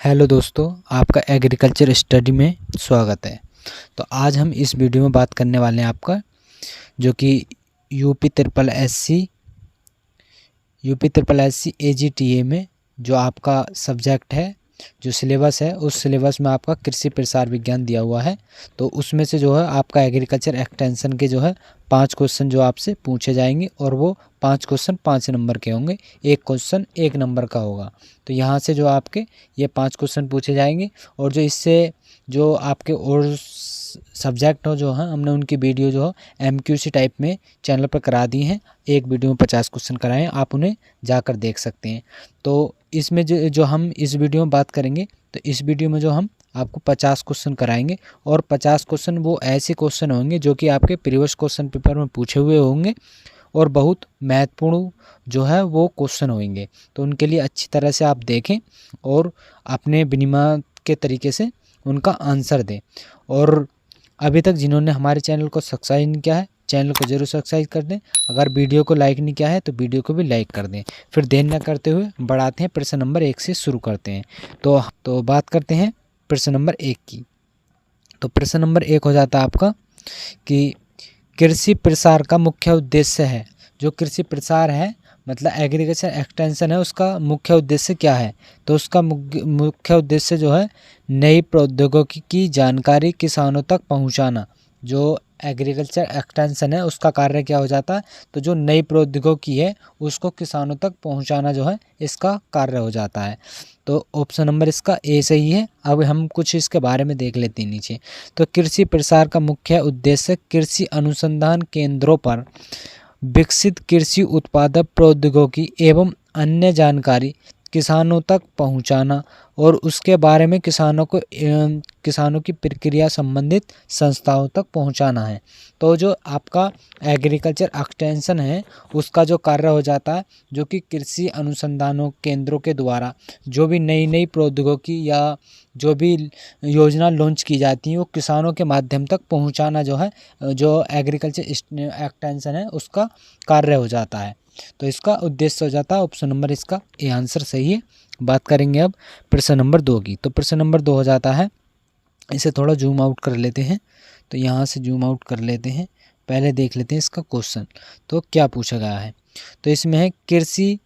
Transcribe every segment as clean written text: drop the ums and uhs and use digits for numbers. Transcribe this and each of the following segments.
Hello दोस्तों, आपका agriculture study में स्वागत है। तो आज हम इस वीडियो में बात करने वाले हैं आपका जो कि UP triple S C AGTA में जो आपका सब्जेक्ट है, जो सिलेबस है, उस सिलेबस में आपका कृषि प्रसार विज्ञान दिया हुआ है। तो उसमें से जो है आपका एग्रीकल्चर एक्सटेंशन के जो है 5 क्वेश्चन जो आपसे पूछे जाएंगे और वो 5 क्वेश्चन 5 नंबर के होंगे, एक क्वेश्चन 1 नंबर का होगा। तो यहाँ से जो आपके ये 5 क्वेश्चन पूछे जाएंगे और जो इससे जो आपके और सब्जेक्ट हो जो है, हमने उनकी वीडियो जो है MQC टाइप में चैनल पर करा दी हैं। एक वीडियो में 50 क्वेश्चन कराए हैं, आप उन्हें जाकर देख सकते हैं। तो इसमें जो हम इस वीडियो में बात करेंगे, तो इस वीडियो में जो हम आपको 50 क्वेश्चन कराएंगे और 50 क्वेश्चन वो ऐसे क्वेश्चन होंगे जो कि आपके प्रीवियस क्वेश्चन पेपर में पूछे हुए होंगे और बहुत महत्वपूर्ण जो है वो क्वेश्चन होंगे। तो उनके लिए अच्छी तरह से आप देखें और अपने विनिमय के तरीके से उनका आंसर दें। और अभी तक जिन्होंने हमारे चैनल को सब्सक्राइब नहीं किया है, चैनल को जरूर सब्सक्राइब कर दें। अगर वीडियो को लाइक नहीं किया है तो वीडियो को भी लाइक कर दें। फिर देर न करते हुए बढ़ाते हैं, प्रश्न नंबर 1 से शुरू करते हैं। तो बात करते हैं प्रश्न नंबर 1 की। तो प्रश्न नंबर 1 हो जाता है आपका कि कृषि प्रसार का मुख्य उद्देश्य है। जो कृषि प्रसार है मतलब एग्रीकल्चर एक्सटेंशन है, उसका मुख्य उद्देश्य क्या है? तो उसका मुख्य उद्देश्य जो है नई प्रौद्योगिकी की जानकारी किसानों तक पहुंचाना। जो एग्रीकल्चर एक्सटेंशन है उसका कार्य क्या हो जाता है? तो जो नई प्रौद्योगिकी है उसको किसानों तक पहुंचाना जो है इसका कार्य हो जाता है। तो ऑप्शन नंबर इसका ए सही है। अब हम कुछ इसके बारे में देख लेते हैं नीचे। तो कृषि प्रसार का मुख्य उद्देश्य कृषि अनुसंधान केंद्रों पर विकसित कृषि उत्पादक प्रौद्योगिकी एवं अन्य जानकारी किसानों तक पहुंचाना और उसके बारे में किसानों की प्रक्रिया संबंधित संस्थाओं तक पहुंचाना है। तो जो आपका एग्रीकल्चर एक्सटेंशन है उसका जो कार्य हो जाता है, जो कि कृषि अनुसंधानों केंद्रों के द्वारा जो भी नई प्रौद्योगिकी या जो भी योजना लॉन्च की जाती है वो किसानों के माध्यम तक पहुंचाना जो है, जो एग्रीकल्चर एक्सटेंशन है उसका कार्य हो जाता है। तो इसका उद्देश्य हो जाता है ऑप्शन नंबर इसका ए आंसर सही है। बात करेंगे अब प्रश्न नंबर 2 की। तो प्रश्न नंबर 2 हो जाता है, इसे थोड़ा जूम आउट कर लेते हैं। तो यहाँ से जूम आउट कर लेते हैं, पहले देख लेते हैं इसका क्वेश्चन तो क्या पूछा गया है। तो इसमें है कृषि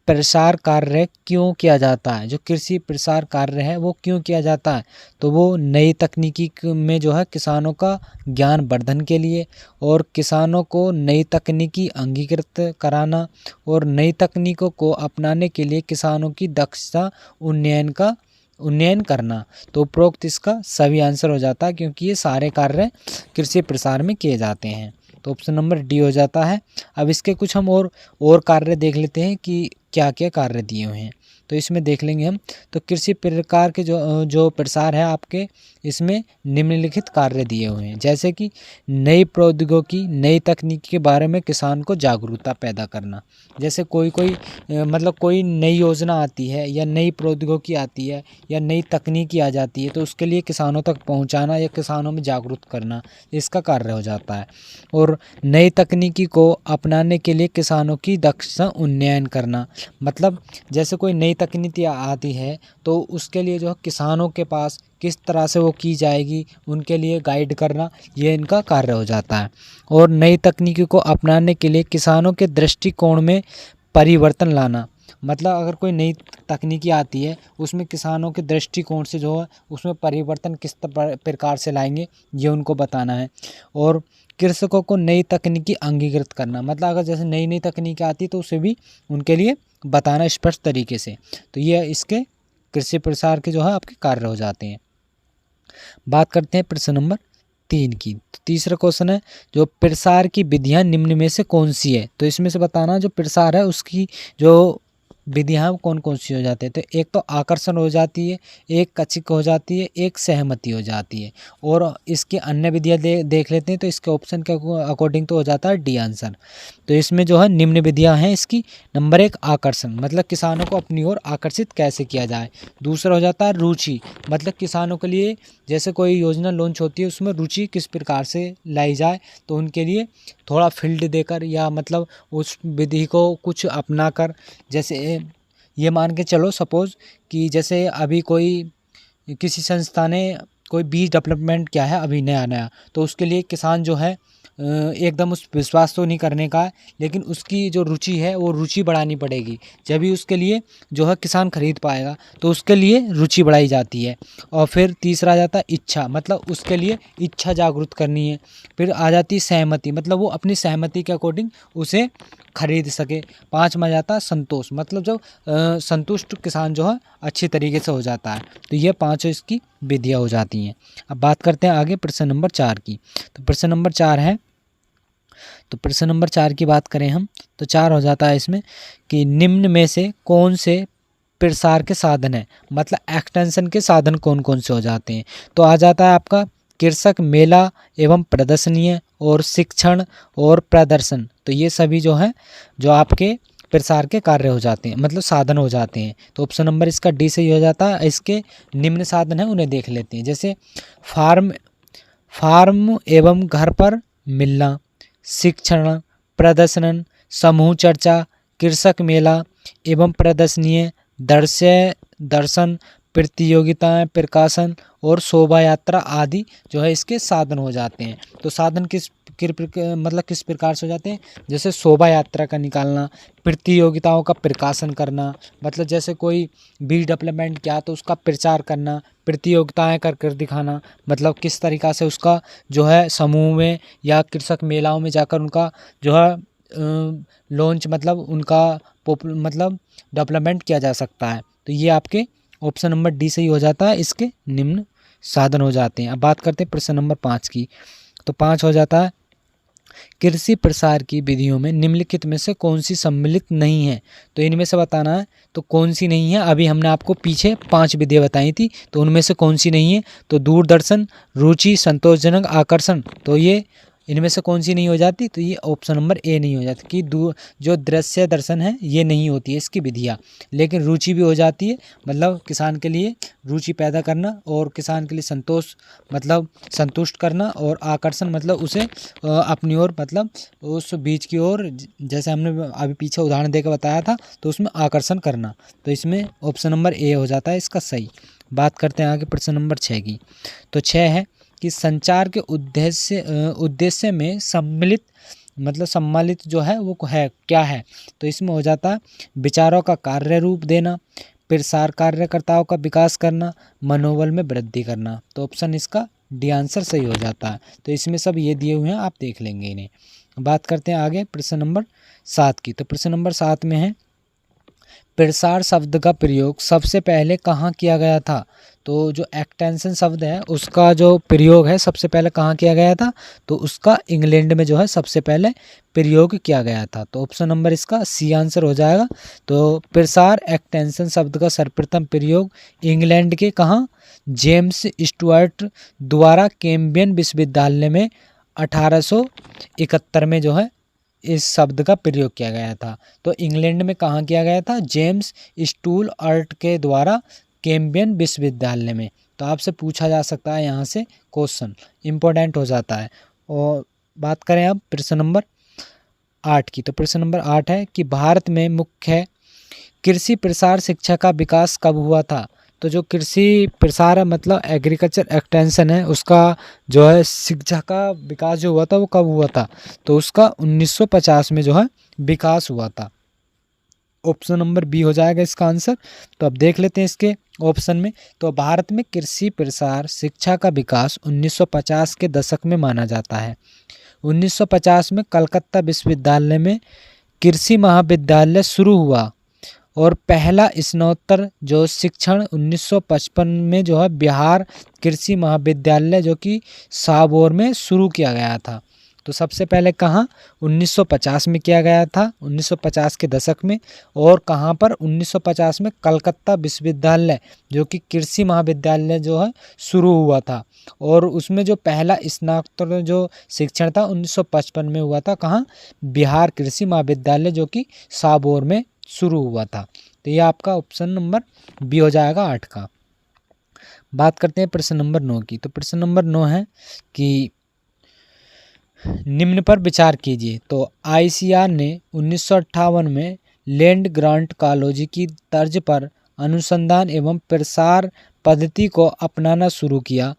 प्रसार कार्य क्यों किया जाता है। जो कृषि प्रसार कार्य है वो क्यों किया जाता है? तो वो नई तकनीकी में जो है किसानों का ज्ञान वर्धन के लिए और किसानों को नई तकनीकी अंगीकृत कराना और नई तकनीकों को अपनाने के लिए किसानों की दक्षता उन्नयन करना। तो उपरोक्त इसका सभी आंसर हो जाता है क्योंकि ये सारे कार्य कृषि प्रसार में किए जाते हैं। तो ऑप्शन नंबर डी हो जाता है। अब इसके कुछ हम और कार्य देख लेते हैं कि क्या क्या कार्य दिए हुए हैं। तो इसमें देख लेंगे हम। तो कृषि प्रकार के जो प्रसार है आपके, इसमें निम्नलिखित कार्य दिए हुए हैं, जैसे कि नई प्रौद्योगिकी नई तकनीक के बारे में किसान को जागरूकता पैदा करना। जैसे कोई नई योजना आती है या नई प्रौद्योगिकी आती है या नई तकनीकी आ जाती है तो उसके लिए किसानों तक पहुंचाना या किसानों में जागरूक करना, इसका कार्य हो जाता है। और नई तकनीकी को अपनाने के लिए किसानों की दक्षता उन्नयन करना, मतलब जैसे कोई नई तकनीकी आती है तो उसके लिए जो है किसानों के पास किस तरह से वो की जाएगी उनके लिए गाइड करना, ये इनका कार्य हो जाता है। और नई तकनीकी को अपनाने के लिए किसानों के दृष्टिकोण में परिवर्तन लाना, मतलब अगर कोई नई तकनीकी आती है उसमें किसानों के दृष्टिकोण से जो है उसमें परिवर्तन किस प्रकार से लाएंगे ये उनको बताना है। और कृषकों को नई तकनीकी अंगीकृत करना, मतलब अगर जैसे नई तकनीकी आती है तो उसे भी उनके लिए बताना स्पष्ट तरीके से। तो ये इसके कृषि प्रसार के जो है आपके कार्य हो जाते हैं। बात करते हैं प्रश्न नंबर 3 की। तो तीसरा क्वेश्चन है, जो प्रसार की विधियां निम्न में से कौन सी है? तो इसमें से बताना जो प्रसार है उसकी जो विधियां कौन कौन सी हो जाती है। तो एक तो आकर्षण हो जाती है, एक कचिक हो जाती है, एक सहमति हो जाती है। और इसकी अन्य विधियां देख लेते हैं। तो इसके ऑप्शन के अकॉर्डिंग तो हो जाता है डी आंसर। तो इसमें जो है निम्न विधियां हैं इसकी। नंबर 1 आकर्षण, मतलब किसानों को अपनी ओर आकर्षित कैसे किया जाए। दूसरा हो जाता है रुचि, मतलब किसानों के लिए जैसे कोई योजना लॉन्च होती है उसमें रुचि किस प्रकार से लाई जाए, तो उनके लिए थोड़ा फील्ड देकर या मतलब उस विधि को कुछ अपना कर, जैसे ये मान के चलो सपोज़ कि जैसे अभी कोई किसी संस्था ने कोई बीज डेवलपमेंट किया है अभी नया नया, तो उसके लिए किसान जो है एकदम उस विश्वास तो नहीं करने का है, लेकिन उसकी जो रुचि है वो रुचि बढ़ानी पड़ेगी, जब भी उसके लिए जो है किसान खरीद पाएगा, तो उसके लिए रुचि बढ़ाई जाती है। और फिर तीसरा आ जाता है इच्छा, मतलब उसके लिए इच्छा जागरूक करनी है। फिर आ जाती है सहमति, मतलब वो अपनी सहमति के अकॉर्डिंग उसे खरीद सके। पाँचवा आ जाता है संतोष, मतलब जब संतुष्ट किसान जो है अच्छी तरीके से हो जाता है। तो ये पांचों इसकी विधियाँ हो जाती हैं। अब बात करते हैं आगे प्रश्न नंबर 4 की। तो प्रश्न नंबर 4 है, तो प्रश्न नंबर 4 की बात करें हम, तो 4 हो जाता है इसमें कि निम्न में से कौन से प्रसार के साधन है, मतलब एक्सटेंशन के साधन कौन कौन से हो जाते हैं। तो आ जाता है आपका कृषक मेला एवं प्रदर्शनीय और शिक्षण और प्रदर्शन। तो ये सभी जो है जो आपके प्रसार के कार्य हो जाते हैं, मतलब साधन हो जाते हैं। तो ऑप्शन नंबर इसका डी सही हो जाता है। इसके निम्न साधन है उन्हें देख लेते हैं। जैसे फार्म एवं घर पर मिलना, शिक्षण, प्रदर्शन, समूह चर्चा, कृषक मेला एवं प्रदर्शनीय, दर्शन, प्रतियोगिताएं, प्रकाशन और शोभा यात्रा आदि जो है इसके साधन हो जाते हैं। तो साधन मतलब किस प्रकार से हो जाते हैं, जैसे शोभा यात्रा का निकालना, प्रतियोगिताओं का प्रकाशन करना, मतलब जैसे कोई बीज डेवलपमेंट किया तो उसका प्रचार करना, प्रतियोगिताएं कर कर दिखाना, मतलब किस तरीक़ा से उसका जो है समूह में या कृषक मेलाओं में जाकर उनका जो है लॉन्च, मतलब उनका मतलब डेवलपमेंट किया जा सकता है। तो ये आपके ऑप्शन नंबर डी सही हो जाता है, इसके निम्न साधन हो जाते हैं। अब बात करते हैं प्रश्न नंबर 5 की। तो 5 हो जाता है कृषि प्रसार की विधियों में निम्नलिखित में से कौन सी सम्मिलित नहीं है। तो इनमें से बताना है तो कौन सी नहीं है। अभी हमने आपको पीछे 5 विधियाँ बताई थी, तो उनमें से कौन सी नहीं है। तो दूरदर्शन, रुचि, संतोषजनक, आकर्षण, तो ये इनमें से कौन सी नहीं हो जाती। तो ये ऑप्शन नंबर ए नहीं हो जाती कि जो दृश्य दर्शन है ये नहीं होती है इसकी विधियाँ, लेकिन रुचि भी हो जाती है, मतलब किसान के लिए रुचि पैदा करना, और किसान के लिए संतोष मतलब संतुष्ट करना, और आकर्षण मतलब उसे अपनी ओर, मतलब उस बीज की ओर, जैसे हमने अभी पीछे उदाहरण देकर बताया था, तो उसमें आकर्षण करना। तो इसमें ऑप्शन नंबर ए हो जाता है इसका सही। बात करते हैं आगे प्रश्न नंबर 6 की। तो 6 है कि संचार के उद्देश्य में सम्मिलित जो है वो है क्या है। तो इसमें हो जाता है विचारों का कार्य रूप देना, प्रसार कार्यकर्ताओं का विकास करना, मनोबल में वृद्धि करना। तो ऑप्शन इसका डी आंसर सही हो जाता है। तो इसमें सब ये दिए हुए हैं, आप देख लेंगे इन्हें। बात करते हैं आगे प्रश्न नंबर 7 की। तो प्रश्न नंबर 7 में है प्रसार शब्द का प्रयोग सबसे पहले कहाँ किया गया था। तो जो एक्सटेंशन शब्द है उसका जो प्रयोग है सबसे पहले कहाँ किया गया था, तो उसका इंग्लैंड में जो है सबसे पहले प्रयोग किया गया था। तो ऑप्शन नंबर इसका सी आंसर हो जाएगा। तो प्रसार एक्सटेंशन शब्द का सर्वप्रथम प्रयोग इंग्लैंड के कहाँ, जेम्स स्टुअर्ट द्वारा कैम्ब्रियन विश्वविद्यालय में 1871 में जो है इस शब्द का प्रयोग किया गया था। तो इंग्लैंड में कहाँ किया गया था, जेम्स स्टुअर्ट के द्वारा कैम्ब्रियन विश्वविद्यालय में। तो आपसे पूछा जा सकता है यहाँ से क्वेश्चन, इम्पोर्टेंट हो जाता है। और बात करें अब प्रश्न नंबर 8 की। तो प्रश्न नंबर 8 है कि भारत में मुख्य कृषि प्रसार शिक्षा का विकास कब हुआ था। तो जो कृषि प्रसार है मतलब एग्रीकल्चर एक्सटेंशन है, उसका जो है शिक्षा का विकास जो हुआ था वो कब हुआ था। तो उसका 1950 में जो है विकास हुआ था। ऑप्शन नंबर बी हो जाएगा इसका आंसर। तो अब देख लेते हैं इसके ऑप्शन में। तो भारत में कृषि प्रसार शिक्षा का विकास 1950 के दशक में माना जाता है। 1950 में कलकत्ता विश्वविद्यालय में कृषि महाविद्यालय शुरू हुआ, और पहला स्नातक जो शिक्षण 1955 में जो है बिहार कृषि महाविद्यालय जो कि साबौर में शुरू किया गया था। तो सबसे पहले कहाँ 1950 में किया गया था, 1950 के दशक में। और कहाँ पर 1950 में कलकत्ता विश्वविद्यालय जो कि कृषि महाविद्यालय जो है शुरू हुआ था, और उसमें जो पहला स्नातक जो शिक्षण था 1955 में हुआ था, कहाँ, बिहार कृषि महाविद्यालय जो कि साबौर में शुरू हुआ था। तो ये आपका ऑप्शन नंबर बी हो जाएगा 8 का। बात करते हैं प्रश्न नंबर 9 की। तो प्रश्न नंबर 9 है कि निम्न पर विचार कीजिए। तो आईसीआर ने 1958 में लैंड ग्रांट कॉलेज की तर्ज पर अनुसंधान एवं प्रसार पद्धति को अपनाना शुरू किया।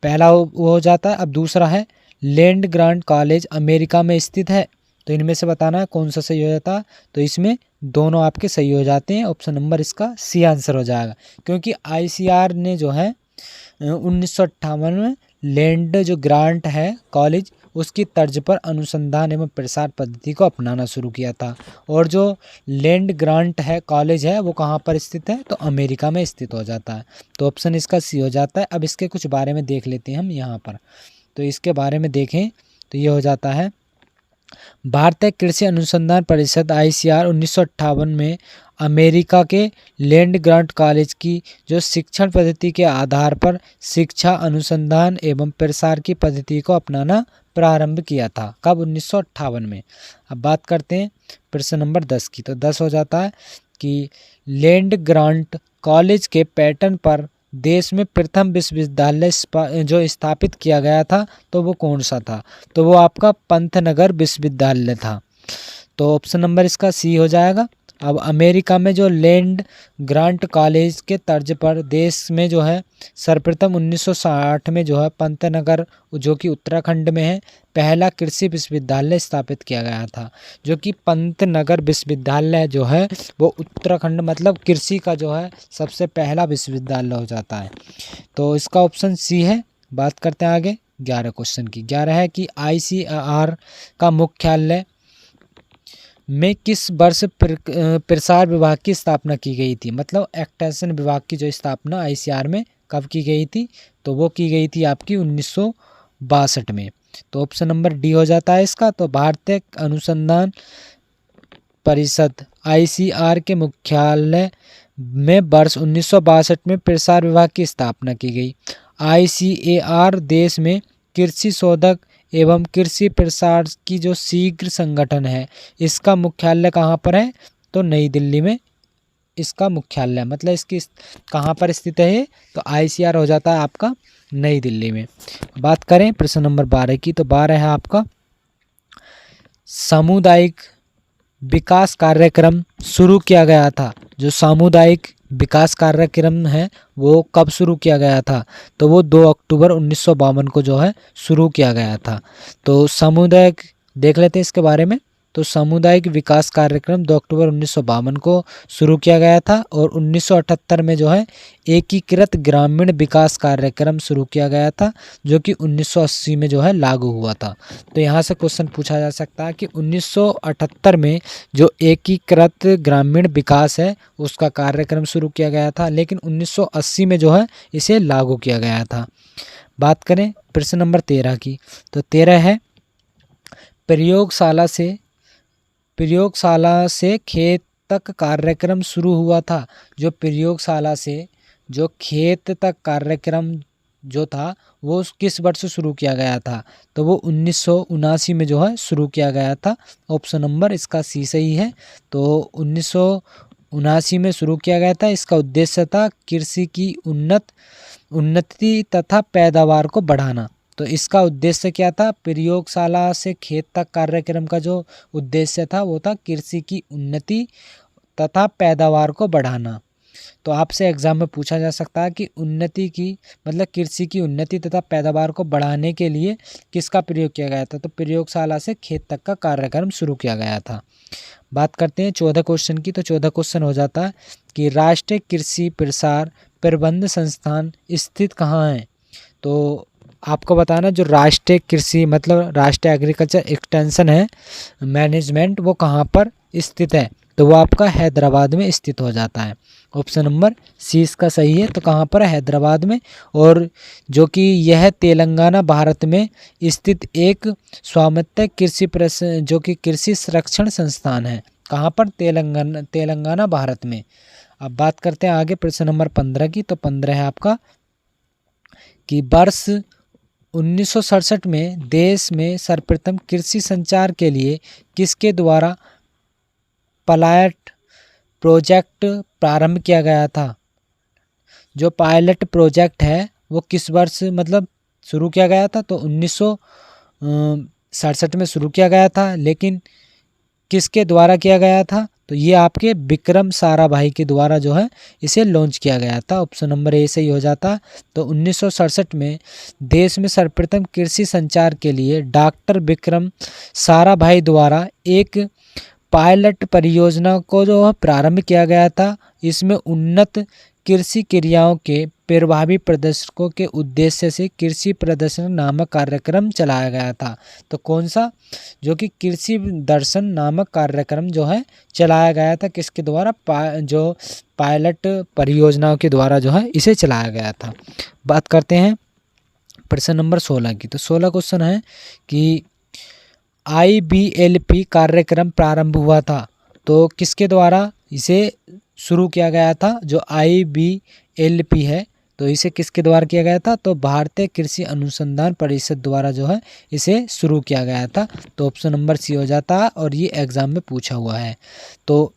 पहला वो हो जाता है। अब दूसरा है लैंड ग्रांट कॉलेज अमेरिका में स्थित है। तो इनमें से बताना है कौन सा सही हो जाता है। तो इसमें दोनों आपके सही हो जाते हैं। ऑप्शन नंबर इसका सी आंसर हो जाएगा, क्योंकि आईसीआर ने जो है 1958 में लैंड जो ग्रांट है कॉलेज उसकी तर्ज पर अनुसंधान एवं प्रसार पद्धति को अपनाना शुरू किया था। और जो लैंड ग्रांट है कॉलेज है वो कहाँ पर स्थित है, तो अमेरिका में स्थित हो जाता है। तो ऑप्शन इसका सी हो जाता है। अब इसके कुछ बारे में देख लेते हैं हम यहाँ पर। तो इसके बारे में देखें तो ये हो जाता है भारतीय कृषि अनुसंधान परिषद आईसीआर 1958 में अमेरिका के लैंड ग्रांट कॉलेज की जो शिक्षण पद्धति के आधार पर शिक्षा अनुसंधान एवं प्रसार की पद्धति को अपनाना प्रारंभ किया था। कब? 1958 में। अब बात करते हैं प्रश्न नंबर 10 की। तो 10 हो जाता है कि लैंड ग्रांट कॉलेज के पैटर्न पर देश में प्रथम विश्वविद्यालय जो स्थापित किया गया था तो वो कौन सा था? तो वो आपका पंतनगर विश्वविद्यालय था। तो ऑप्शन नंबर इसका सी हो जाएगा। अब अमेरिका में जो लैंड ग्रांट कॉलेज के तर्ज पर देश में जो है सर्वप्रथम 1960 में जो है पंतनगर जो कि उत्तराखंड में है पहला कृषि विश्वविद्यालय स्थापित किया गया था। जो कि पंतनगर विश्वविद्यालय जो है वो उत्तराखंड मतलब कृषि का जो है सबसे पहला विश्वविद्यालय हो जाता है। तो इसका ऑप्शन सी है। बात करते हैं आगे 11 क्वेश्चन की। 11 है कि आईसीआर का मुख्यालय में किस वर्ष प्रसार विभाग की स्थापना की गई थी? मतलब एक्सटेंशन विभाग की जो स्थापना आईसीआर में कब की गई थी? तो वो की गई थी आपकी 1962 में। तो ऑप्शन नंबर डी हो जाता है इसका। तो भारतीय अनुसंधान परिषद आईसीआर के मुख्यालय में वर्ष 1962 में प्रसार विभाग की स्थापना की गई। आईसीएआर देश में कृषि शोधक एवं कृषि प्रसार की जो शीघ्र संगठन है इसका मुख्यालय कहाँ पर है? तो नई दिल्ली में इसका मुख्यालय मतलब इसकी कहाँ पर स्थित है ये? तो आईसीआर हो जाता है आपका नई दिल्ली में। बात करें प्रश्न नंबर 12 की। तो 12 है आपका सामुदायिक विकास कार्यक्रम शुरू किया गया था। जो सामुदायिक विकास कार्यक्रम है वो कब शुरू किया गया था? तो वो 2 अक्टूबर 1952 को जो है शुरू किया गया था। तो सामुदायिक देख लेते हैं इसके बारे में। तो सामुदायिक विकास कार्यक्रम 2 अक्टूबर 1952 को शुरू किया गया था और 1978 में जो है एकीकृत ग्रामीण विकास कार्यक्रम शुरू किया गया था जो कि 1980 में जो है लागू हुआ था। तो यहाँ से क्वेश्चन पूछा जा सकता है कि 1978 में जो एकीकृत ग्रामीण विकास है उसका कार्यक्रम शुरू किया गया था, लेकिन 1980 में जो है इसे लागू किया गया था। बात करें प्रश्न नंबर 13 की। तो 13 है प्रयोगशाला से खेत तक कार्यक्रम शुरू हुआ था। जो प्रयोगशाला से जो खेत तक कार्यक्रम जो था वो किस वर्ष शुरू किया गया था? तो वो 1979 में जो है शुरू किया गया था। ऑप्शन नंबर इसका सी सही है। तो 1979 में शुरू किया गया था। इसका उद्देश्य था कृषि की उन्नति तथा पैदावार को बढ़ाना। तो इसका उद्देश्य क्या था? प्रयोगशाला से खेत तक कार्यक्रम का जो उद्देश्य था वो था कृषि की उन्नति तथा पैदावार को बढ़ाना। तो आपसे एग्जाम में पूछा जा सकता है कि उन्नति की मतलब कृषि की उन्नति तथा पैदावार को बढ़ाने के लिए किसका प्रयोग किया गया था? तो प्रयोगशाला से खेत तक का कार्यक्रम शुरू किया गया था। बात करते हैं 14 क्वेश्चन की। तो 14 क्वेश्चन हो जाता है कि राष्ट्रीय कृषि प्रसार प्रबंध संस्थान स्थित कहाँ है? तो आपको बताना जो राष्ट्रीय कृषि मतलब राष्ट्रीय एग्रीकल्चर एक्सटेंशन है मैनेजमेंट वो कहाँ पर स्थित है? तो वो आपका हैदराबाद में स्थित हो जाता है। ऑप्शन नंबर सी इसका सही है। तो कहाँ पर है? हैदराबाद में। और जो कि यह तेलंगाना भारत में स्थित एक स्वामित्व कृषि जो कि कृषि संरक्षण संस्थान है। कहाँ पर? तेलंगाना भारत में। अब बात करते हैं आगे प्रश्न नंबर 15 की। तो 15 है आपका कि वर्ष 1967 में देश में सर्वप्रथम कृषि संचार के लिए किसके द्वारा पायलट प्रोजेक्ट प्रारंभ किया गया था? जो पायलट प्रोजेक्ट है वो किस वर्ष मतलब शुरू किया गया था? तो 1967 में शुरू किया गया था, लेकिन किसके द्वारा किया गया था? तो ये आपके विक्रम साराभाई के द्वारा जो है इसे लॉन्च किया गया था। ऑप्शन नंबर ए सही हो जाता। तो 1967 में देश में सर्वप्रथम कृषि संचार के लिए डॉक्टर विक्रम साराभाई द्वारा एक पायलट परियोजना को जो है प्रारंभ किया गया था। इसमें उन्नत कृषि क्रियाओं के प्रभावी प्रदर्शकों के उद्देश्य से कृषि प्रदर्शन नामक कार्यक्रम चलाया गया था। तो कौन सा, जो कि कृषि दर्शन नामक कार्यक्रम जो है चलाया गया था, किसके द्वारा, जो पायलट परियोजनाओं के द्वारा जो है इसे चलाया गया था। बात करते हैं प्रश्न नंबर 16 की। तो 16 क्वेश्चन है कि IBLP कार्यक्रम प्रारंभ हुआ था, तो किसके द्वारा इसे शुरू किया गया था। जो IBLP है तो इसे किसके द्वारा किया गया था, तो भारतीय कृषि अनुसंधान परिषद द्वारा जो है इसे शुरू किया गया था। तो ऑप्शन नंबर सी हो जाता है और ये एग्जाम में पूछा हुआ है। तो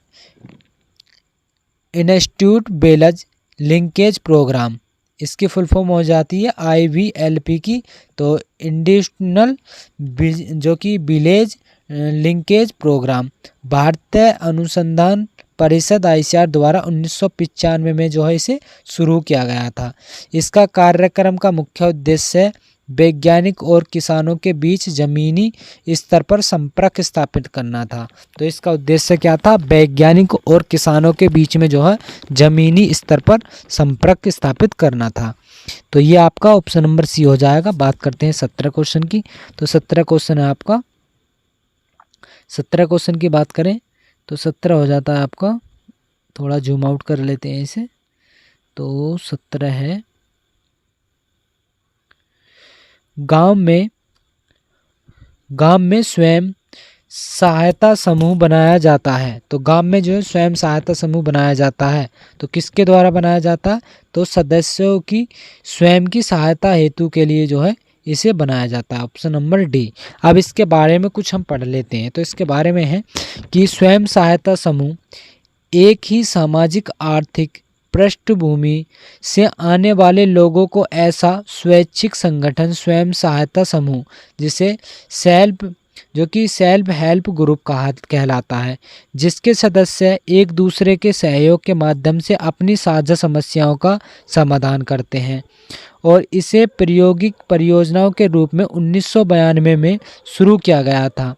इंस्टीट्यूट बेलज लिंकेज प्रोग्राम, इसकी फुल फॉर्म हो जाती है IBLP की। तो इंडस्ट्रियल जो कि विलेज लिंकेज प्रोग्राम भारतीय अनुसंधान परिषद ICAR द्वारा 1995 में जो है इसे शुरू किया गया था। इसका कार्यक्रम का मुख्य उद्देश्य वैज्ञानिक और किसानों के बीच जमीनी स्तर पर संपर्क स्थापित करना था। तो इसका उद्देश्य क्या था, वैज्ञानिक और किसानों के बीच में जो है जमीनी स्तर पर संपर्क स्थापित करना था। तो ये आपका ऑप्शन नंबर सी हो जाएगा। बात करते हैं 17 क्वेश्चन की। तो 17 क्वेश्चन है आपका, 17 क्वेश्चन की बात करें तो 17 हो जाता है आपका, थोड़ा जूम आउट कर लेते हैं इसे। तो 17 है, गांव में स्वयं सहायता समूह बनाया जाता है। तो गांव में जो है स्वयं सहायता समूह बनाया जाता है, तो किसके द्वारा बनाया जाता है, तो सदस्यों की स्वयं की सहायता हेतु के लिए जो है इसे बनाया जाता है। Option number D. अब इसके बारे में कुछ हम पढ़ लेते हैं। तो इसके बारे में है कि स्वयं सहायता समूह एक ही सामाजिक आर्थिक पृष्ठभूमि से आने वाले लोगों को ऐसा स्वैच्छिक संगठन स्वयं सहायता समूह, जिसे सेल्फ हेल्प ग्रुप कहलाता है, जिसके सदस्य एक दूसरे के सहयोग के माध्यम से अपनी साझा समस्याओं का समाधान करते हैं। और इसे प्रायोगिक परियोजनाओं के रूप में 1992 में शुरू किया गया था।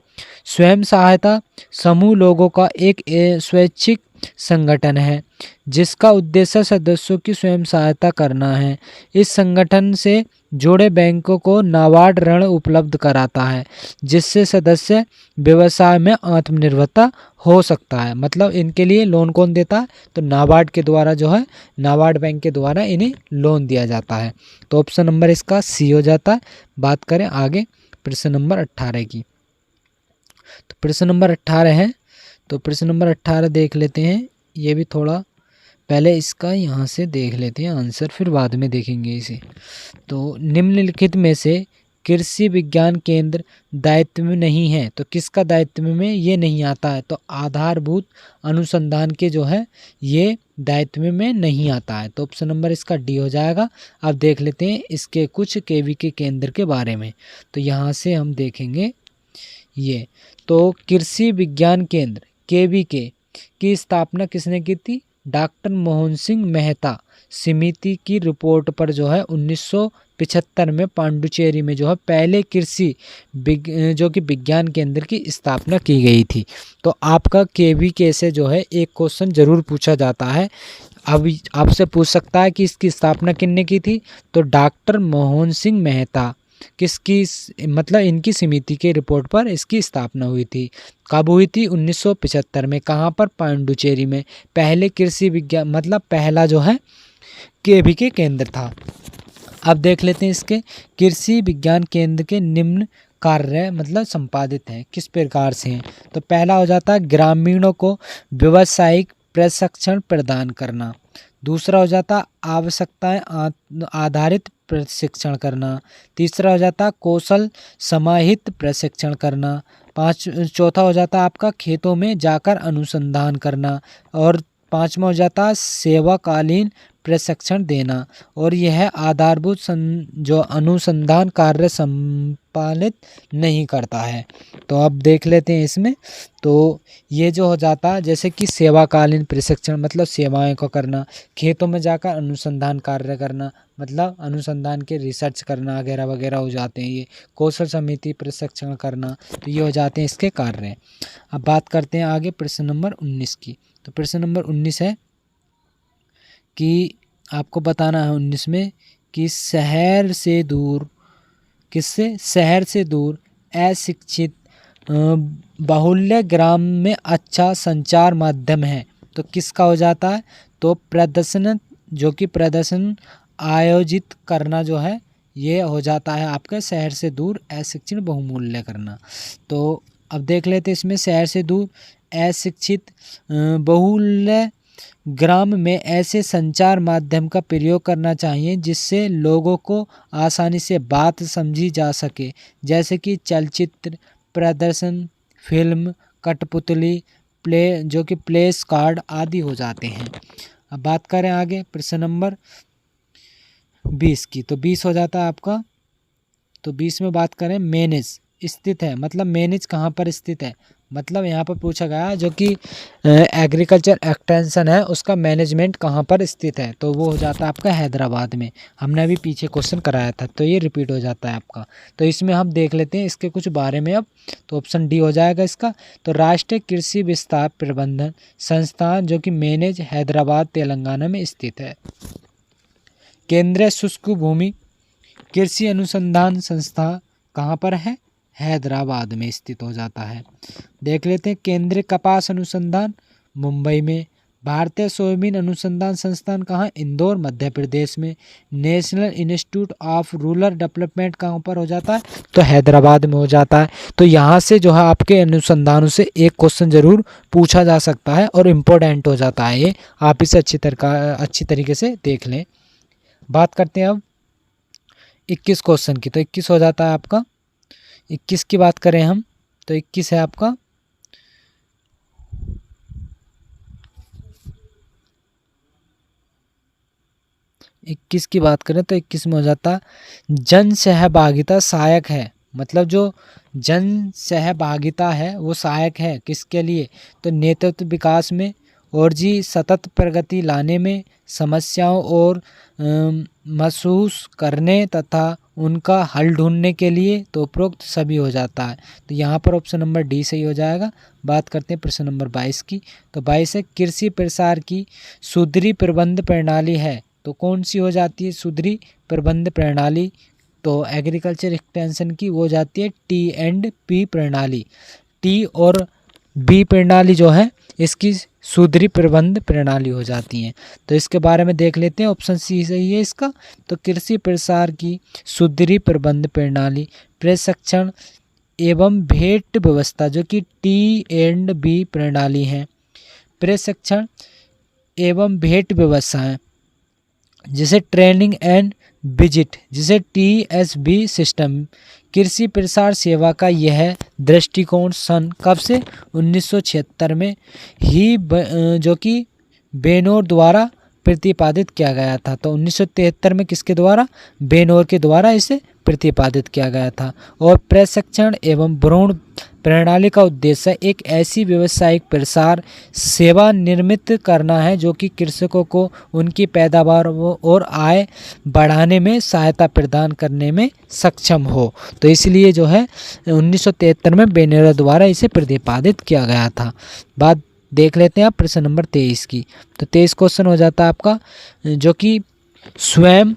स्वयं सहायता समूह लोगों का एक स्वैच्छिक संगठन है जिसका उद्देश्य सदस्यों की स्वयं सहायता करना है। इस संगठन से जुड़े बैंकों को नाबार्ड ऋण उपलब्ध कराता है, जिससे सदस्य व्यवसाय में आत्मनिर्भरता हो सकता है। मतलब इनके लिए लोन कौन देता है, तो नाबार्ड के द्वारा जो है, नाबार्ड बैंक के द्वारा इन्हें लोन दिया जाता है। तो ऑप्शन नंबर इसका सी हो जाता है। बात करें आगे प्रश्न नंबर 18 की। तो प्रश्न नंबर 18 है, तो प्रश्न नंबर 18 देख लेते हैं। ये भी थोड़ा पहले इसका यहाँ से देख लेते हैं आंसर, फिर बाद में देखेंगे इसे। तो निम्नलिखित में से कृषि विज्ञान केंद्र दायित्व में नहीं है, तो किसका दायित्व में ये नहीं आता है, तो आधारभूत अनुसंधान के जो है ये दायित्व में नहीं आता है। तो ऑप्शन नंबर इसका डी हो जाएगा। अब देख लेते हैं इसके कुछ केवी केंद्र के बारे में। तो यहाँ से हम देखेंगे ये, तो कृषि विज्ञान केंद्र KVK की स्थापना किसने की थी, डॉक्टर मोहन सिंह मेहता समिति की रिपोर्ट पर जो है 1975 में पांडुचेरी में जो है पहले कृषि जो कि विज्ञान केंद्र की स्थापना की गई थी। तो आपका KVK से जो है एक क्वेश्चन जरूर पूछा जाता है। अब आपसे पूछ सकता है कि इसकी स्थापना किसने की थी, तो डॉक्टर मोहन सिंह मेहता किसकी, मतलब इनकी समिति के रिपोर्ट पर इसकी स्थापना हुई थी। कब हुई थी, 1975 में। कहाँ पर, पांडुचेरी में। पहले कृषि विज्ञान मतलब पहला जो है KVK केंद्र था। अब देख लेते हैं इसके कृषि विज्ञान केंद्र के निम्न कार्य मतलब संपादित हैं, किस प्रकार से हैं। तो पहला हो जाता है ग्रामीणों को व्यावसायिक प्रशिक्षण प्रदान करना। दूसरा हो जाता आवश्यकताएं आधारित प्रशिक्षण करना। तीसरा हो जाता कौशल समाहित प्रशिक्षण करना। चौथा हो जाता आपका खेतों में जाकर अनुसंधान करना। और 5वां हो जाता है सेवाकालीन प्रशिक्षण देना, और यह आधारभूत जो अनुसंधान कार्य संपादित नहीं करता है। तो अब देख लेते हैं इसमें। तो ये जो हो जाता है जैसे कि सेवाकालीन प्रशिक्षण मतलब सेवाएं को करना, खेतों में जाकर अनुसंधान कार्य करना मतलब अनुसंधान के रिसर्च करना वगैरह वगैरह हो जाते हैं ये। कौशल समिति प्रशिक्षण करना, तो ये हो जाते हैं इसके कार्य। अब बात करते हैं आगे प्रश्न नंबर 19 की। तो प्रश्न नंबर 19 है कि आपको बताना है 19 में कि शहर से दूर, किससे, शहर से दूर अशिक्षित बाहुल्य ग्राम में अच्छा संचार माध्यम है। तो किसका हो जाता है, तो प्रदर्शन, जो कि प्रदर्शन आयोजित करना जो है ये हो जाता है आपके शहर से दूर अशिक्षित बहुमूल्य करना। तो अब देख लेते इसमें शहर से दूर अशिक्षित बहुल्य ग्राम में ऐसे संचार माध्यम का प्रयोग करना चाहिए जिससे लोगों को आसानी से बात समझी जा सके, जैसे कि चलचित्र प्रदर्शन, फिल्म, कठपुतली, प्ले जो कि प्लेस कार्ड आदि हो जाते हैं। अब बात करें आगे प्रश्न नंबर 20 की। तो 20 हो जाता है आपका। तो 20 में बात करें मैनेज स्थित है, मतलब मैनेज कहाँ पर स्थित है, मतलब यहाँ पर पूछा गया जो कि एग्रीकल्चर एक्सटेंशन है उसका मैनेजमेंट कहाँ पर स्थित है। तो वो हो जाता है आपका हैदराबाद में। हमने अभी पीछे क्वेश्चन कराया था तो ये रिपीट हो जाता है आपका। तो इसमें हम देख लेते हैं इसके कुछ बारे में अब। तो ऑप्शन डी हो जाएगा इसका। तो राष्ट्रीय कृषि विस्तार प्रबंधन संस्थान जो कि मैनेज हैदराबाद तेलंगाना में स्थित है। केंद्रीय शुष्क भूमि कृषि अनुसंधान संस्था कहाँ पर है, हैदराबाद में स्थित हो जाता है। देख लेते हैं केंद्रीय कपास अनुसंधान मुंबई में। भारतीय सोयाबीन अनुसंधान संस्थान कहाँ, इंदौर मध्य प्रदेश में। National institute of rural development कहाँ पर हो जाता है, तो हैदराबाद में हो जाता है। तो यहाँ से जो है आपके अनुसंधानों से एक क्वेश्चन जरूर पूछा जा सकता है और इम्पोर्टेंट हो जाता है ये, आप इसे अच्छी तरीके से देख लें। बात करते हैं अब 21 क्वेश्चन की। तो 21 हो जाता है आपका। 21 की बात करें हम तो 21 है आपका 21 की बात करें तो 21 में हो जाता जन सहभागिता सहायक है, मतलब जो जन सहभागिता है वो सहायक है किसके लिए, तो नेतृत्व विकास में और जी सतत प्रगति लाने में, समस्याओं और महसूस करने तथा उनका हल ढूंढने के लिए। तो उपरोक्त सभी हो जाता है। तो यहाँ पर ऑप्शन नंबर डी सही हो जाएगा। बात करते हैं प्रश्न नंबर 22 की। तो 22 है कृषि प्रसार की सुदृढ़ प्रबंध प्रणाली है। तो कौन सी हो जाती है सुदृढ़ प्रबंध प्रणाली, तो एग्रीकल्चर एक्सटेंशन की वो जाती है T&P प्रणाली। टी और बी प्रणाली जो है इसकी सुदृढ़ प्रबंध प्रणाली हो जाती हैं। तो इसके बारे में देख लेते हैं। ऑप्शन सी सही है इसका। तो कृषि प्रसार की सुदृढ़ प्रबंध प्रणाली प्रशिक्षण एवं भेंट व्यवस्था जो कि T&B प्रणाली है। प्रशिक्षण एवं भेंट व्यवस्थाएं जिसे ट्रेनिंग एंड विजिट जिसे TSB सिस्टम। कृषि प्रसार सेवा का यह दृष्टिकोण सन कब से 1976 में ही जो कि बेनोर द्वारा प्रतिपादित किया गया था। तो 1973 में किसके द्वारा, बेनोर के द्वारा इसे प्रतिपादित किया गया था। और प्रशिक्षण एवं भ्रूण प्रणाली का उद्देश्य एक ऐसी व्यावसायिक प्रसार सेवा निर्मित करना है जो कि कृषकों को उनकी पैदावार और आय बढ़ाने में सहायता प्रदान करने में सक्षम हो। तो इसलिए जो है 1973 में बेनोर द्वारा इसे प्रतिपादित किया गया था। बात देख लेते हैं आप प्रश्न नंबर 23 की। तो 23 क्वेश्चन हो जाता है आपका जो कि स्वयं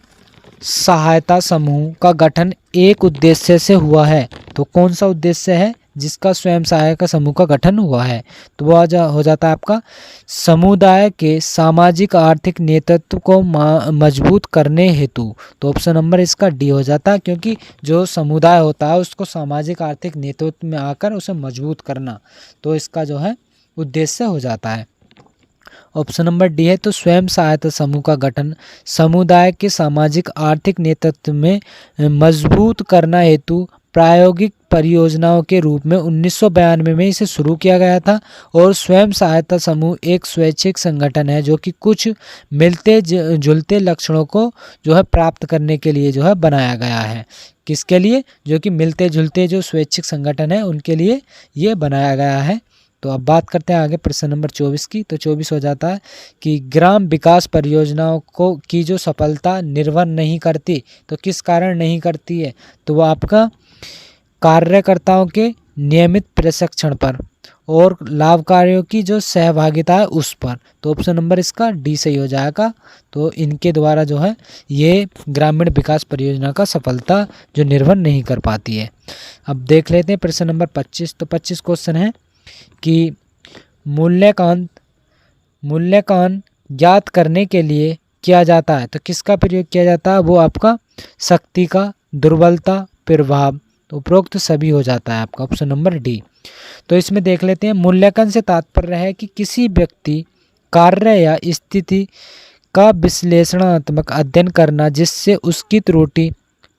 सहायता समूह का गठन एक उद्देश्य से हुआ है। तो कौन सा उद्देश्य है जिसका स्वयं सहायता समूह का गठन हुआ है, तो वो हो जाता है आपका समुदाय के सामाजिक आर्थिक नेतृत्व को मजबूत करने हेतु। तो ऑप्शन नंबर इसका डी हो जाता है, क्योंकि जो समुदाय होता है उसको सामाजिक आर्थिक नेतृत्व में आकर उसे मजबूत करना, तो इसका जो है उद्देश्य हो जाता है। ऑप्शन नंबर डी है। तो स्वयं सहायता समूह का गठन समुदाय के सामाजिक आर्थिक नेतृत्व में मजबूत करना हेतु प्रायोगिक परियोजनाओं के रूप में 1992 में इसे शुरू किया गया था। और स्वयं सहायता समूह एक स्वैच्छिक संगठन है जो कि कुछ मिलते जुलते लक्षणों को जो है प्राप्त करने के लिए जो है बनाया गया है। किसके लिए? जो कि मिलते जुलते जो स्वैच्छिक संगठन है उनके लिए ये बनाया गया है। तो अब बात करते हैं आगे प्रश्न नंबर 24 की। तो 24 हो जाता है कि ग्राम विकास परियोजनाओं को की जो सफलता निर्भर नहीं करती, तो किस कारण नहीं करती है? तो वो आपका कार्यकर्ताओं के नियमित प्रशिक्षण पर और लाभकारियों की जो सहभागिता है उस पर। तो ऑप्शन नंबर इसका डी सही हो जाएगा। तो इनके द्वारा जो है ये ग्रामीण विकास परियोजना का सफलता जो निर्भर नहीं कर पाती है। अब देख लेते हैं प्रश्न नंबर 25। तो 25 क्वेश्चन है कि मूल्यांकन ज्ञात करने के लिए किया जाता है, तो किसका प्रयोग किया जाता है? वो आपका शक्ति का, दुर्बलता, प्रभाव। तो उपरोक्त सभी हो जाता है आपका ऑप्शन नंबर डी। तो इसमें देख लेते हैं, मूल्यांकन से तात्पर्य है कि किसी व्यक्ति, कार्य या स्थिति का विश्लेषणात्मक अध्ययन करना जिससे उसकी त्रुटि,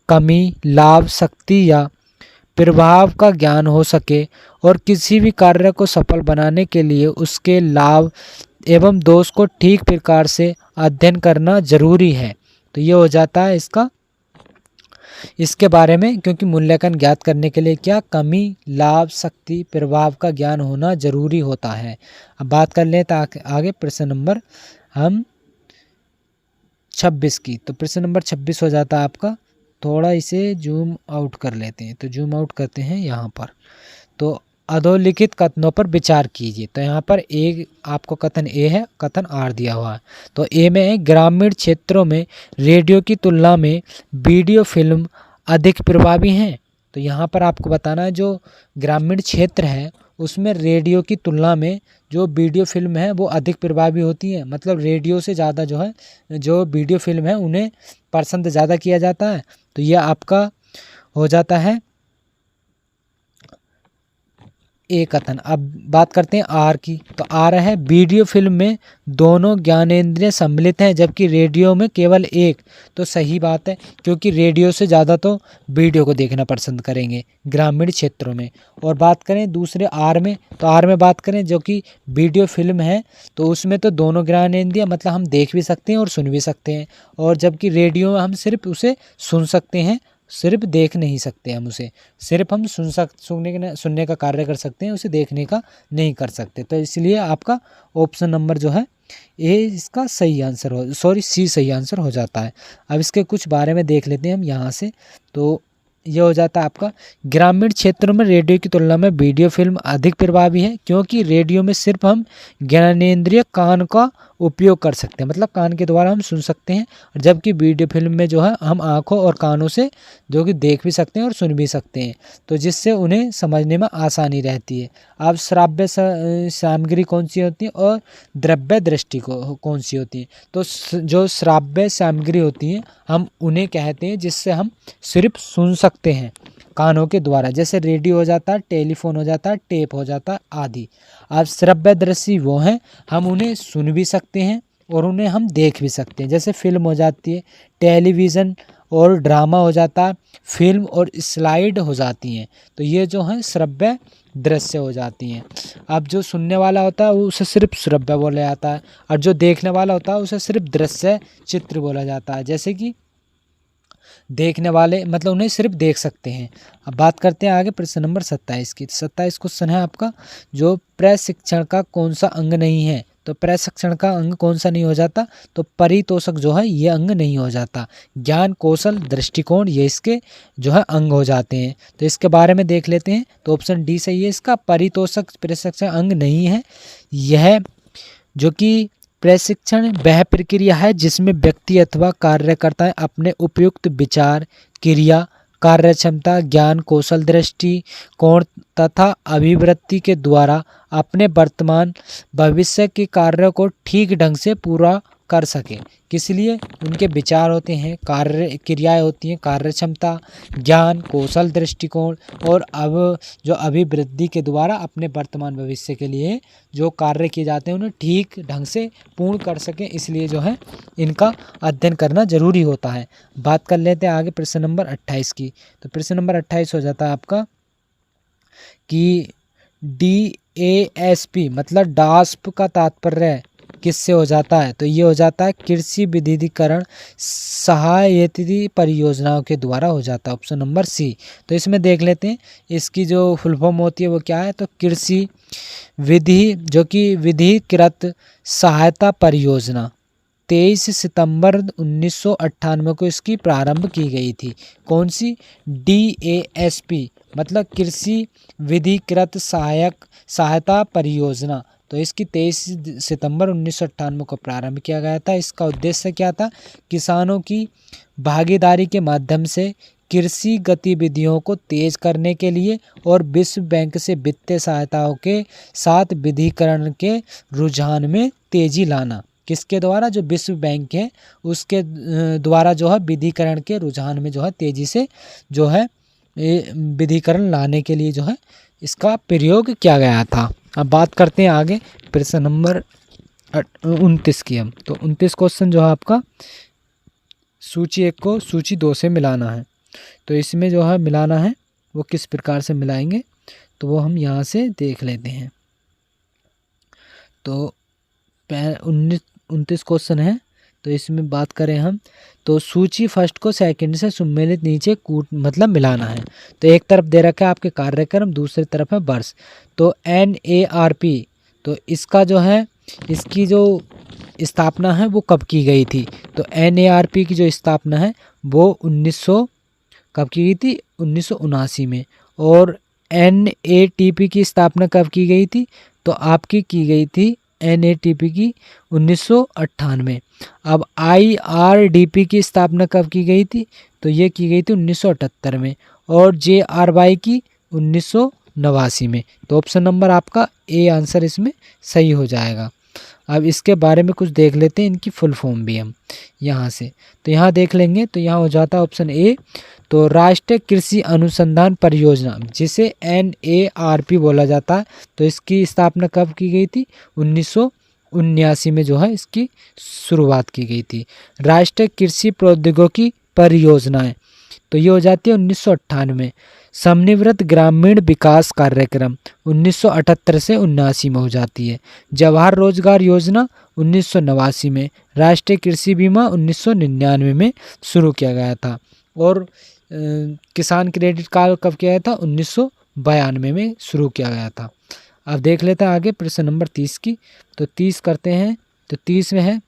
कमी, लाभ, शक्ति या प्रभाव का ज्ञान हो सके और किसी भी कार्य को सफल बनाने के लिए उसके लाभ एवं दोष को ठीक प्रकार से अध्ययन करना जरूरी है। तो ये हो जाता है इसके बारे में, क्योंकि मूल्यांकन ज्ञात करने के लिए क्या, कमी, लाभ, शक्ति, प्रभाव का ज्ञान होना जरूरी होता है। अब बात कर लें आगे प्रश्न नंबर हम 26 की। तो प्रश्न नंबर 26 हो जाता है आपका, थोड़ा इसे जूम आउट कर लेते हैं। तो जूम आउट करते हैं यहाँ पर। तो अधोलिखित कथनों पर विचार कीजिए। तो यहाँ पर एक आपको कथन ए है, कथन आर दिया हुआ है। तो ए में है, ग्रामीण क्षेत्रों में रेडियो की तुलना में वीडियो फिल्म अधिक प्रभावी हैं। तो यहाँ पर आपको बताना है जो ग्रामीण क्षेत्र है उसमें रेडियो की तुलना में जो वीडियो फिल्म है वो अधिक प्रभावी होती है। मतलब रेडियो से ज़्यादा जो है जो वीडियो फिल्म है उन्हें पसंद ज़्यादा किया जाता है। तो यह आपका हो जाता है ए कथन। अब बात करते हैं आर की। तो आर है, वीडियो फिल्म में दोनों ज्ञानेंद्रिय सम्मिलित हैं जबकि रेडियो में केवल एक। तो सही बात है, क्योंकि रेडियो से ज़्यादा तो वीडियो को देखना पसंद करेंगे ग्रामीण क्षेत्रों में। और बात करें दूसरे आर में, तो आर में बात करें जो कि वीडियो फिल्म है तो उसमें तो दोनों ज्ञानेंद्रिय मतलब हम देख भी सकते हैं और सुन भी सकते हैं। और जबकि रेडियो में हम सिर्फ उसे सुन सकते हैं, सिर्फ देख नहीं सकते हम उसे। सिर्फ हम सुनने का कार्य कर सकते हैं, उसे देखने का नहीं कर सकते। तो इसलिए आपका ऑप्शन नंबर जो है ए इसका सही आंसर सी सही आंसर हो जाता है। अब इसके कुछ बारे में देख लेते हैं हम यहाँ से। तो यह हो जाता है आपका, ग्रामीण क्षेत्रों में रेडियो की तुलना में वीडियो फिल्म अधिक प्रभावी है क्योंकि रेडियो में सिर्फ हम ज्ञानेंद्रिय कान का उपयोग कर सकते हैं, मतलब कान के द्वारा हम सुन सकते हैं। जबकि वीडियो फिल्म में जो है हम आँखों और कानों से जो कि देख भी सकते हैं और सुन भी सकते हैं, तो जिससे उन्हें समझने में आसानी रहती है। अब श्राव्य सामग्री कौन सी होती है और द्रव्य दृष्टि कौन सी होती है? तो जो श्राव्य सामग्री होती है हम उन्हें कहते हैं जिससे हम सिर्फ सुन सकते हैं कानों के द्वारा, जैसे रेडियो हो जाता है, टेलीफोन हो जाता है, टेप हो जाता है आदि। अब श्रव्य दृष्टि वो हैं हम उन्हें सुन भी सकते हैं और उन्हें हम देख भी सकते हैं, जैसे फिल्म हो जाती है, टेलीविज़न और ड्रामा हो जाता है, फिल्म और स्लाइड हो जाती हैं। तो ये जो है श्रव्य दृश्य हो जाती हैं। अब जो सुनने वाला होता है उसे सिर्फ श्रव्य बोला जाता है और जो देखने वाला होता है उसे सिर्फ दृश्य चित्र बोला जाता है। जैसे कि देखने वाले मतलब उन्हें सिर्फ देख सकते हैं। अब बात करते हैं आगे प्रश्न नंबर 27 की। 27 क्वेश्चन है आपका, जो प्रशिक्षण का कौन सा अंग नहीं है? तो प्रशिक्षण का अंग कौन सा नहीं हो जाता? तो परितोषक जो है ये अंग नहीं हो जाता। ज्ञान, कौशल, दृष्टिकोण ये इसके जो है अंग हो जाते हैं। तो इसके बारे में देख लेते हैं। तो ऑप्शन डी सही है इसका, परितोषक प्रशिक्षण अंग नहीं है। यह जो कि प्रशिक्षण वह प्रक्रिया है जिसमें व्यक्ति अथवा कार्यकर्ता अपने उपयुक्त विचार, क्रिया, कार्य क्षमता, ज्ञान, कौशल, दृष्टिकोण तथा अभिवृत्ति के द्वारा अपने वर्तमान भविष्य के कार्य को ठीक ढंग से पूरा कर सके। किस लिए? उनके विचार होते हैं, कार्य क्रियाएं होती हैं, कार्य क्षमता, ज्ञान, कौशल, दृष्टिकोण और अब जो अभिवृद्धि के द्वारा अपने वर्तमान भविष्य के लिए जो कार्य किए जाते हैं उन्हें ठीक ढंग से पूर्ण कर सकें, इसलिए जो है इनका अध्ययन करना जरूरी होता है। बात कर लेते हैं आगे प्रश्न नंबर 28 की। तो प्रश्न नंबर 28 हो जाता है आपका, कि DASP मतलब डास्प का तात्पर्य किससे हो जाता है, तो ये हो जाता है कृषि विविधीकरण सहायता परियोजनाओं के द्वारा हो जाता है, ऑप्शन नंबर सी। तो इसमें देख लेते हैं इसकी जो फुल फॉर्म होती है वो क्या है, तो कृषि विधि जो कि विधिकृत सहायता परियोजना 23 सितंबर 1998 को इसकी प्रारंभ की गई थी। कौन सी, DASP मतलब कृषि विधिकृत सहायता परियोजना। तो इसकी 23 सितंबर 1998 को प्रारंभ किया गया था। इसका उद्देश्य क्या था, किसानों की भागीदारी के माध्यम से कृषि गतिविधियों को तेज करने के लिए और विश्व बैंक से वित्तीय सहायताओं के साथ विधिकरण के रुझान में तेजी लाना। किसके द्वारा, जो विश्व बैंक है उसके द्वारा जो है विधिकरण के रुझान में जो है तेजी से जो है विधिकरण लाने के लिए जो है इसका प्रयोग किया गया था। अब बात करते हैं आगे प्रश्न नंबर 29 की। हम तो 29 क्वेश्चन जो है आपका सूची 1 को सूची 2 से मिलाना है। तो इसमें जो है मिलाना है वो किस प्रकार से मिलाएंगे, तो वो हम यहाँ से देख लेते हैं। तो 29 क्वेश्चन है, तो इसमें बात करें हम तो सूची फर्स्ट को सेकंड से सम्मिलित नीचे कूट मतलब मिलाना है। तो एक तरफ दे रखा है आपके कार्यक्रम, दूसरी तरफ है वर्ष। तो NARP तो इसका जो है इसकी जो स्थापना है वो कब की गई थी, तो NARP की जो स्थापना है वो 1900 कब की गई थी, 1979 में। और NATP की स्थापना कब की गई थी, तो आपकी की गई थी NATP की 1998। अब IRDP की स्थापना कब की गई थी, तो ये की गई थी 1978 में। और JRY की 1989 में। तो ऑप्शन नंबर आपका ए आंसर इसमें सही हो जाएगा। अब इसके बारे में कुछ देख लेते हैं, इनकी फुल फॉर्म भी हम यहाँ से तो यहाँ देख लेंगे। तो यहाँ हो जाता है ऑप्शन ए, तो राष्ट्रीय कृषि अनुसंधान परियोजना जिसे NARP बोला जाता है। तो इसकी स्थापना कब की गई थी, 1979 में जो है इसकी शुरुआत की गई थी। राष्ट्रीय कृषि प्रौद्योगिकी परियोजनाएं तो ये हो जाती है 1998 में। समन्वित ग्रामीण विकास कार्यक्रम 1978 से 79 में हो जाती है। जवाहर रोजगार योजना 1989 में। राष्ट्रीय कृषि बीमा 1999 में शुरू किया गया था। और किसान क्रेडिट कार्ड कब किया गया था, 1992 में शुरू किया गया था। अब देख लेते हैं आगे प्रश्न नंबर 30 की। तो 30 करते हैं। तो 30 में है,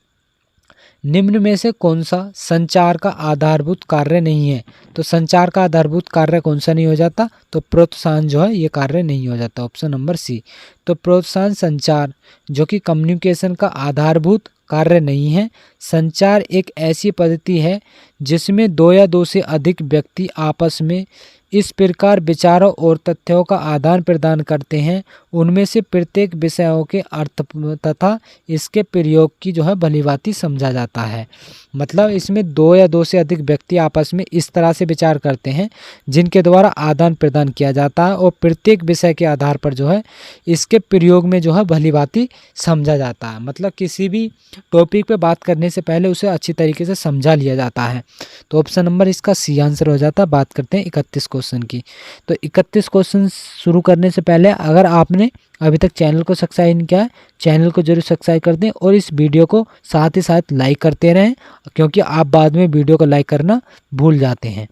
निम्न में से कौन सा संचार का आधारभूत कार्य नहीं है। तो संचार का आधारभूत कार्य कौन सा नहीं हो जाता, तो प्रोत्साहन जो है ये कार्य नहीं हो जाता, ऑप्शन नंबर सी। तो प्रोत्साहन संचार जो कि कम्युनिकेशन का आधारभूत कार्य नहीं है। संचार एक ऐसी पद्धति है जिसमें दो या दो से अधिक व्यक्ति आपस में इस प्रकार विचारों और तथ्यों का आदान प्रदान करते हैं, उनमें से प्रत्येक विषयों के अर्थ तथा इसके प्रयोग की जो है भलीभांति समझा जाता है। मतलब इसमें दो या दो से अधिक व्यक्ति आपस में इस तरह से विचार करते हैं जिनके द्वारा आदान प्रदान किया जाता है और प्रत्येक विषय के आधार पर जो है इसके प्रयोग में जो है भलीभांति समझा जाता है। मतलब किसी भी टॉपिक पे बात करने से पहले उसे अच्छी तरीके से समझा लिया जाता है। तो ऑप्शन नंबर इसका सी आंसर हो जाता है। बात करते हैं 31 क्वेश्चन की। तो 31 क्वेश्चन शुरू करने से पहले अगर आपने अभी तक चैनल को सब्सक्राइब नहीं किया है, चैनल को जरूर सब्सक्राइब कर दें और इस वीडियो को साथ ही साथ लाइक करते रहें, क्योंकि आप बाद में वीडियो को लाइक करना भूल जाते हैं।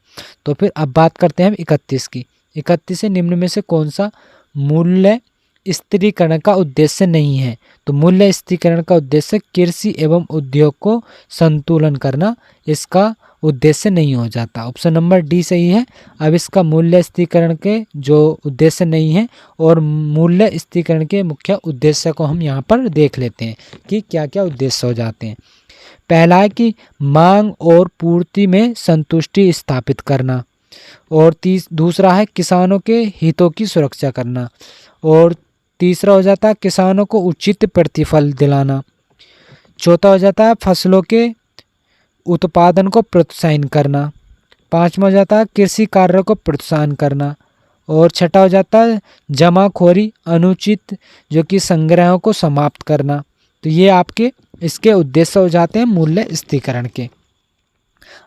तो फिर अब बात करते हैं हम 31 की। 31 से निम्न में से कौन सा मूल्य स्थिरीकरण का उद्देश्य नहीं है। तो मूल्य स्थिरीकरण का उद्देश्य कृषि एवं उद्योग को संतुलन करना इसका उद्देश्य नहीं हो जाता। ऑप्शन नंबर डी सही है। अब इसका मूल्य स्थिरीकरण के जो उद्देश्य नहीं है और मूल्य स्थिरीकरण के मुख्य उद्देश्य को हम यहाँ पर देख लेते हैं कि क्या क्या उद्देश्य हो जाते हैं। पहला है कि मांग और पूर्ति में संतुष्टि स्थापित करना, और दूसरा है किसानों के हितों की सुरक्षा करना, और तीसरा हो जाता है किसानों को उचित प्रतिफल दिलाना, चौथा हो जाता है फसलों के उत्पादन को प्रोत्साहन करना, पांचवा हो जाता है कृषि कार्य को प्रोत्साहन करना, और छठा हो जाता है जमाखोरी अनुचित जो कि संग्रहों को समाप्त करना। तो ये आपके इसके उद्देश्य हो जाते हैं मूल्य स्थिरीकरण के।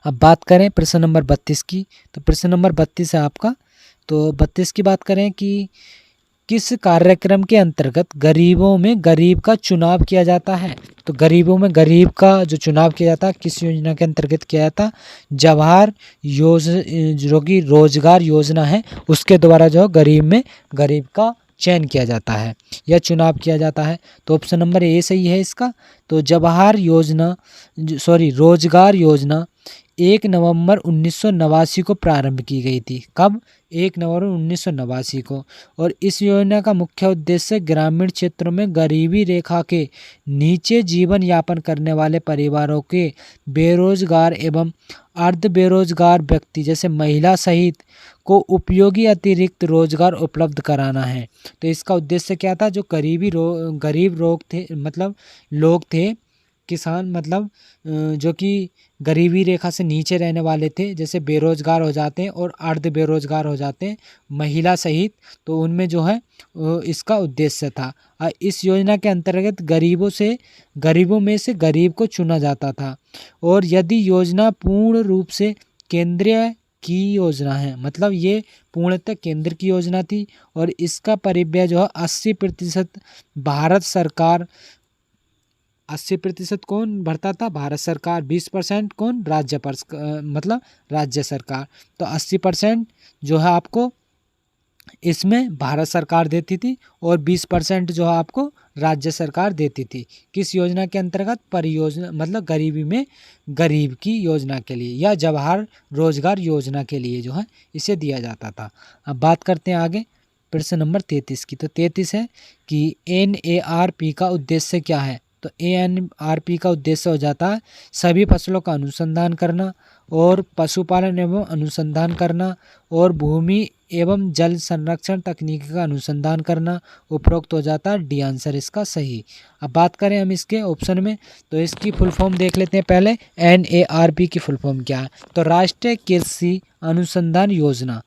अब बात करें प्रश्न नंबर 32 की। तो प्रश्न नंबर 32 है आपका तो 32 की बात करें कि किस कार्यक्रम के अंतर्गत गरीबों में गरीब का चुनाव किया जाता है। तो गरीबों में गरीब का जो चुनाव किया जाता है किस योजना के अंतर्गत किया जाता है, जवाहर जो कि रोजगार योजना है उसके द्वारा जो गरीब में गरीब का चयन किया जाता है या चुनाव किया जाता है। तो ऑप्शन नंबर ए सही है इसका। तो जवाहर योजना रोजगार योजना 1 नवंबर 1989 को प्रारंभ की गई थी। कब? 1 नवंबर 1989 को। और इस योजना का मुख्य उद्देश्य ग्रामीण क्षेत्रों में गरीबी रेखा के नीचे जीवन यापन करने वाले परिवारों के बेरोजगार एवं अर्ध बेरोजगार व्यक्ति जैसे महिला सहित को उपयोगी अतिरिक्त रोजगार उपलब्ध कराना है। तो इसका उद्देश्य क्या था? जो गरीब लोग थे किसान, मतलब जो कि गरीबी रेखा से नीचे रहने वाले थे, जैसे बेरोजगार हो जाते हैं और अर्ध बेरोजगार हो जाते हैं महिला सहित, तो उनमें जो है इसका उद्देश्य था। इस योजना के अंतर्गत गरीबों में से गरीब को चुना जाता था। और यदि योजना पूर्ण रूप से केंद्रीय की योजना है, मतलब ये पूर्णतः केंद्र की योजना थी, और इसका परिव्यय जो है 80% भारत सरकार, 80% कौन भरता था? भारत सरकार। 20% कौन? राज्य सरकार। तो 80% जो है आपको इसमें भारत सरकार देती थी और 20% जो है आपको राज्य सरकार देती थी। किस योजना के अंतर्गत? परियोजना, मतलब गरीबी में गरीब की योजना के लिए या जवाहर रोजगार योजना के लिए जो है इसे दिया जाता था। अब बात करते हैं आगे प्रश्न नंबर 33 की। तो 33 है कि NARP का उद्देश्य क्या है? तो NARP का उद्देश्य हो जाता है सभी फसलों का अनुसंधान करना और पशुपालन एवं अनुसंधान करना और भूमि एवं जल संरक्षण तकनीकी का अनुसंधान करना। उपरोक्त हो जाता है डी आंसर इसका सही। अब बात करें हम इसके ऑप्शन में, तो इसकी फुल फॉर्म देख लेते हैं पहले। NARP की फुल फॉर्म क्या है? तो राष्ट्रीय कृषि अनुसंधान योजना।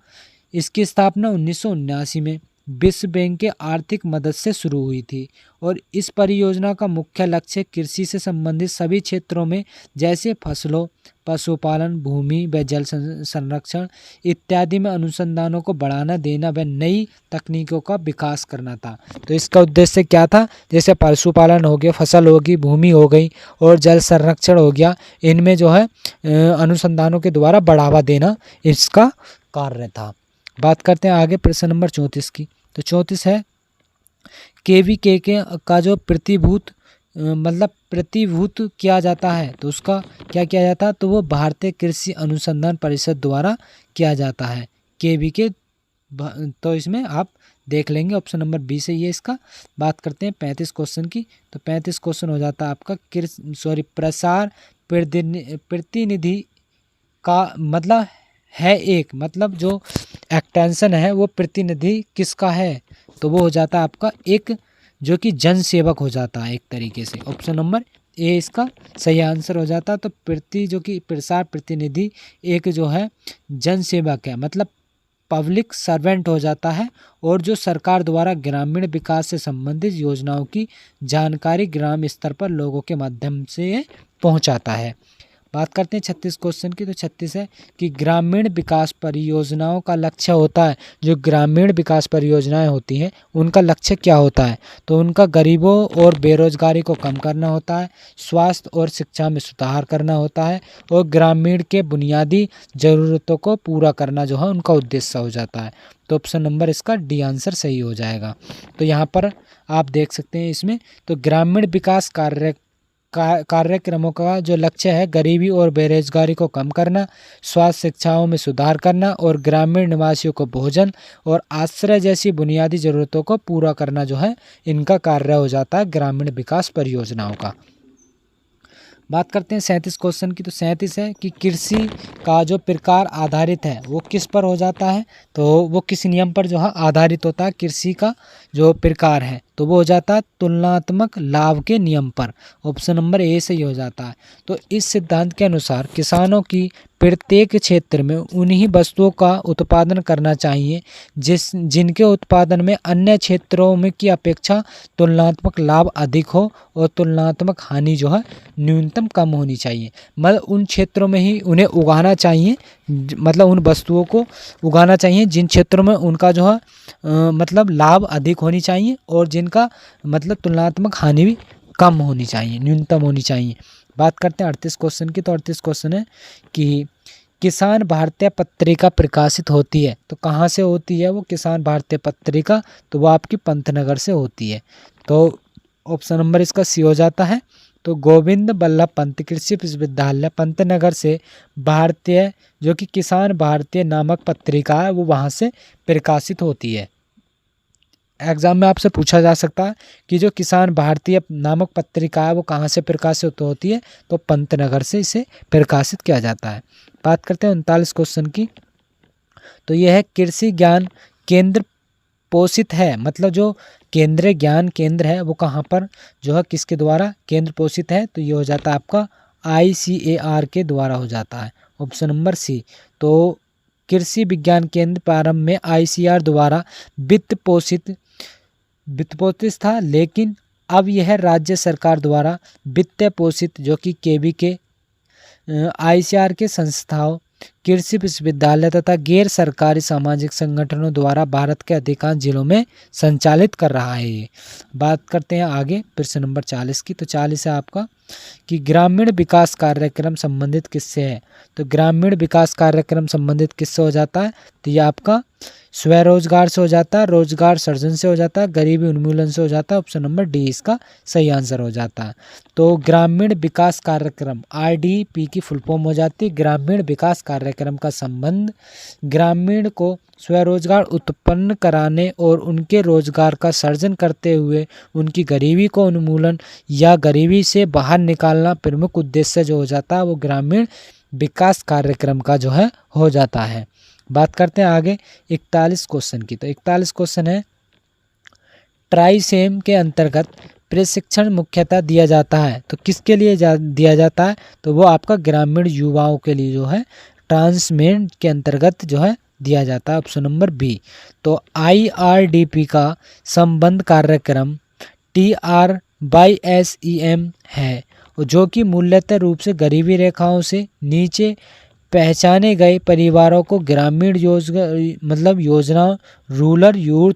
इसकी स्थापना 1979 में विश्व बैंक के आर्थिक मदद से शुरू हुई थी और इस परियोजना का मुख्य लक्ष्य कृषि से संबंधित सभी क्षेत्रों में जैसे फसलों, पशुपालन, भूमि व जल संरक्षण इत्यादि में अनुसंधानों को बढ़ाना देना व नई तकनीकों का विकास करना था। तो इसका उद्देश्य क्या था? जैसे पशुपालन हो गया, फसल होगी, भूमि हो गई और जल संरक्षण हो गया, इनमें जो है अनुसंधानों के द्वारा बढ़ावा देना इसका कार्य था। बात करते हैं आगे प्रश्न नंबर 34 की। तो 34 है KVK का जो प्रतिभूत किया जाता है, तो उसका क्या किया जाता है? तो वो भारतीय कृषि अनुसंधान परिषद द्वारा किया जाता है KVK। तो इसमें आप देख लेंगे ऑप्शन नंबर बी से ये इसका। बात करते हैं 35 क्वेश्चन की। तो 35 क्वेश्चन हो जाता है आपका प्रसार प्रतिनिधि का मतलब है एक, मतलब जो एक्सटेंशन है वो प्रतिनिधि किसका है? तो वो हो जाता है आपका एक जो कि जन सेवक हो जाता है एक तरीके से। ऑप्शन नंबर ए इसका सही आंसर हो जाता है। तो जो कि प्रसार प्रतिनिधि एक जो है जन सेवक है, मतलब पब्लिक सर्वेंट हो जाता है और जो सरकार द्वारा ग्रामीण विकास से संबंधित योजनाओं की जानकारी ग्राम स्तर पर लोगों के माध्यम से पहुंचाता है। बात करते हैं 36 क्वेश्चन की। तो 36 है कि ग्रामीण विकास परियोजनाओं का लक्ष्य होता है, जो ग्रामीण विकास परियोजनाएं होती हैं उनका लक्ष्य क्या होता है? तो उनका गरीबों और बेरोजगारी को कम करना होता है, स्वास्थ्य और शिक्षा में सुधार करना होता है और ग्रामीण के बुनियादी ज़रूरतों को पूरा करना जो है उनका उद्देश्य हो जाता है। तो ऑप्शन नंबर इसका डी आंसर सही हो जाएगा। तो यहाँ पर आप देख सकते हैं इसमें, तो ग्रामीण विकास कार्यक्रमों का जो लक्ष्य है गरीबी और बेरोजगारी को कम करना, स्वास्थ्य शिक्षाओं में सुधार करना और ग्रामीण निवासियों को भोजन और आश्रय जैसी बुनियादी ज़रूरतों को पूरा करना जो है इनका कार्य हो जाता है ग्रामीण विकास परियोजनाओं का। बात करते हैं 37 क्वेश्चन की। तो 37 है कि कृषि का जो प्रकार आधारित है वो किस पर हो जाता है? तो वो किस नियम पर जो है आधारित होता है? कृषि का जो प्रकार है, तो वो हो जाता है तुलनात्मक लाभ के नियम पर। ऑप्शन नंबर ए सही हो जाता है। तो इस सिद्धांत के अनुसार किसानों की प्रत्येक क्षेत्र में उन्हीं वस्तुओं का उत्पादन करना चाहिए जिनके उत्पादन में अन्य क्षेत्रों में की अपेक्षा तुलनात्मक लाभ अधिक हो और तुलनात्मक हानि जो है न्यूनतम कम होनी चाहिए। मतलब उन क्षेत्रों में ही उन्हें उगाना चाहिए, मतलब उन वस्तुओं को उगाना चाहिए जिन क्षेत्रों में उनका जो है मतलब लाभ अधिक होनी चाहिए और जिनका मतलब तुलनात्मक हानि भी कम होनी चाहिए, न्यूनतम होनी चाहिए। बात करते हैं 38 क्वेश्चन की। तो 38 क्वेश्चन है कि किसान भारतीय पत्रिका प्रकाशित होती है, तो कहाँ से होती है वो किसान भारतीय पत्रिका? तो वो आपकी पंतनगर से होती है। तो ऑप्शन नंबर इसका सी हो जाता है। तो गोविंद बल्लभ पंत कृषि विश्वविद्यालय पंतनगर से भारतीय जो कि किसान भारतीय नामक पत्रिका है वो वहाँ से प्रकाशित होती है। एग्जाम में आपसे पूछा जा सकता है कि जो किसान भारतीय नामक पत्रिका है वो कहाँ से प्रकाशित होती है? तो पंतनगर से इसे प्रकाशित किया जाता है। बात करते हैं 39 क्वेश्चन की। तो यह है कृषि ज्ञान केंद्र पोषित है, मतलब जो केंद्रीय ज्ञान केंद्र है वो कहाँ पर जो है किसके द्वारा केंद्र पोषित है? तो ये हो जाता है आपका ICAR के द्वारा हो जाता है। Option number C. तो कृषि विज्ञान केंद्र प्रारंभ में ICAR द्वारा वित्त पोषित था, लेकिन अब यह राज्य सरकार द्वारा वित्त पोषित जो कि KVK ICAR के संस्थाओं, कृषि विश्वविद्यालय तथा गैर सरकारी सामाजिक संगठनों द्वारा भारत के अधिकांश जिलों में संचालित कर रहा है ये। बात करते हैं आगे प्रश्न नंबर 40 की। तो 40 है आपका कि ग्रामीण विकास कार्यक्रम संबंधित किससे है? तो ग्रामीण विकास कार्यक्रम संबंधित किससे हो जाता है? तो ये आपका स्वरोजगार से हो जाता है, रोजगार सृजन से हो जाता है, गरीबी उन्मूलन से हो जाता है। ऑप्शन नंबर डी इसका सही आंसर हो जाता है। तो ग्रामीण विकास कार्यक्रम RDP की फुल फॉर्म हो जाती है ग्रामीण विकास कार्यक्रम का संबंध ग्रामीण को स्वरोजगार उत्पन्न कराने और उनके रोजगार का सृजन करते हुए उनकी गरीबी को उन्मूलन या गरीबी से बाहर निकालना प्रमुख उद्देश्य जो हो जाता है वो ग्रामीण विकास कार्यक्रम का जो है हो जाता है। बात करते हैं आगे 41 क्वेश्चन की। तो 41 क्वेश्चन है ट्राइसेम के अंतर्गत प्रशिक्षण मुख्यतः दिया जाता है, तो किसके लिए दिया जाता है? तो वो आपका ग्रामीण युवाओं के लिए जो है ट्रांसमेंट के अंतर्गत जो है दिया जाता है। Option number B. तो IRDP का संबंध कार्यक्रम TRYSEM है जो कि मूलतः रूप से गरीबी रेखाओं से नीचे पहचाने गए परिवारों को ग्रामीण योजना रूरल यूथ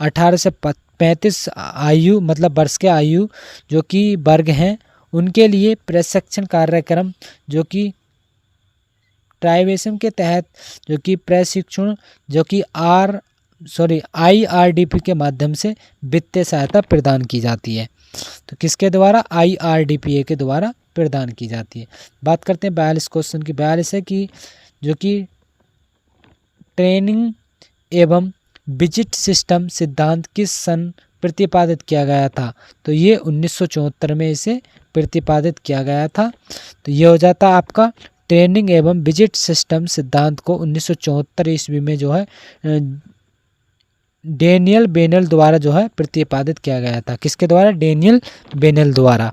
18 से 35 आयु मतलब वर्ष के आयु जो कि वर्ग हैं उनके लिए प्रशिक्षण कार्यक्रम जो कि ट्राइवेशम के तहत जो कि प्रशिक्षण जो कि IRDP के माध्यम से वित्तीय सहायता प्रदान की जाती है। तो किसके द्वारा? IRDPA के द्वारा प्रदान की जाती है। बात करते हैं 42 क्वेश्चन की। 42 है कि जो कि ट्रेनिंग एवं विजिट सिस्टम सिद्धांत किस सन प्रतिपादित किया गया था? तो ये 1974 में इसे प्रतिपादित किया गया था। तो ये हो जाता है आपका ट्रेनिंग एवं विजिट सिस्टम सिद्धांत को 1974 ईस्वी में जो है डेनियल बेनेल द्वारा जो है प्रतिपादित किया गया था। किसके द्वारा? डेनियल बेनेल द्वारा।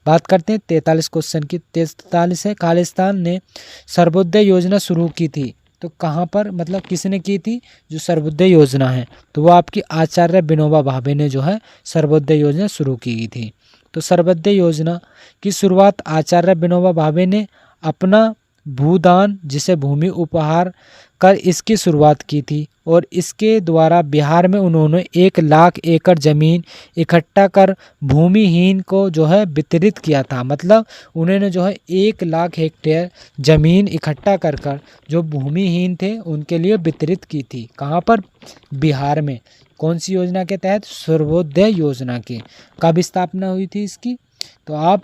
बात करते हैं 43 क्वेश्चन की। 43 है खालिस्तान ने सर्वोदय योजना शुरू की थी, तो कहाँ पर मतलब किसने की थी? जो सर्वोदय योजना है तो वो आपकी आचार्य विनोबा भावे ने जो है सर्वोदय योजना शुरू की थी। तो सर्वोदय योजना की शुरुआत आचार्य विनोबा भावे ने अपना भूदान जिसे भूमि उपहार कर इसकी शुरुआत की थी और इसके द्वारा बिहार में उन्होंने 1 लाख एकड़ जमीन इकट्ठा कर भूमिहीन को जो है वितरित किया था। मतलब उन्होंने जो है 1 लाख हेक्टेयर जमीन इकट्ठा कर जो भूमिहीन थे उनके लिए वितरित की थी। कहाँ पर? बिहार में। कौन सी योजना के तहत? सर्वोदय योजना के। कब स्थापना हुई थी इसकी? तो आप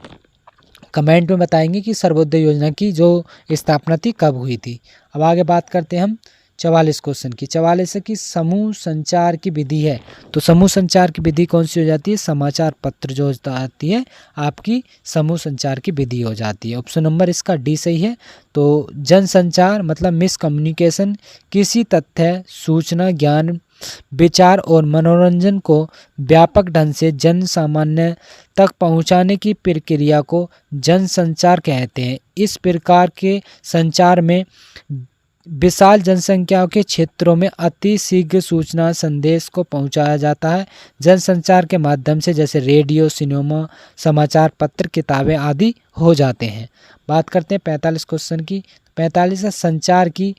कमेंट में बताएंगे कि सर्वोदय योजना की जो स्थापना थी कब हुई थी। अब आगे बात करते हैं हम 44 क्वेश्चन की। 44 की समूह संचार की विधि है, तो समूह संचार की विधि कौन सी हो जाती है? समाचार पत्र जो आती है आपकी समूह संचार की विधि हो जाती है। ऑप्शन नंबर इसका डी सही है। तो जनसंचार मतलब मिस कम्युनिकेशन किसी तथ्य सूचना ज्ञान विचार और मनोरंजन को व्यापक ढंग से जन सामान्य तक पहुंचाने की प्रक्रिया को जनसंचार कहते हैं। इस प्रकार के संचार में विशाल जनसंख्याओं के क्षेत्रों में अति शीघ्र सूचना संदेश को पहुंचाया जाता है। जनसंचार के माध्यम से जैसे रेडियो, सिनेमा, समाचार पत्र, किताबें आदि हो जाते हैं। बात करते हैं 45 क्वेश्चन की। 45 है संचार की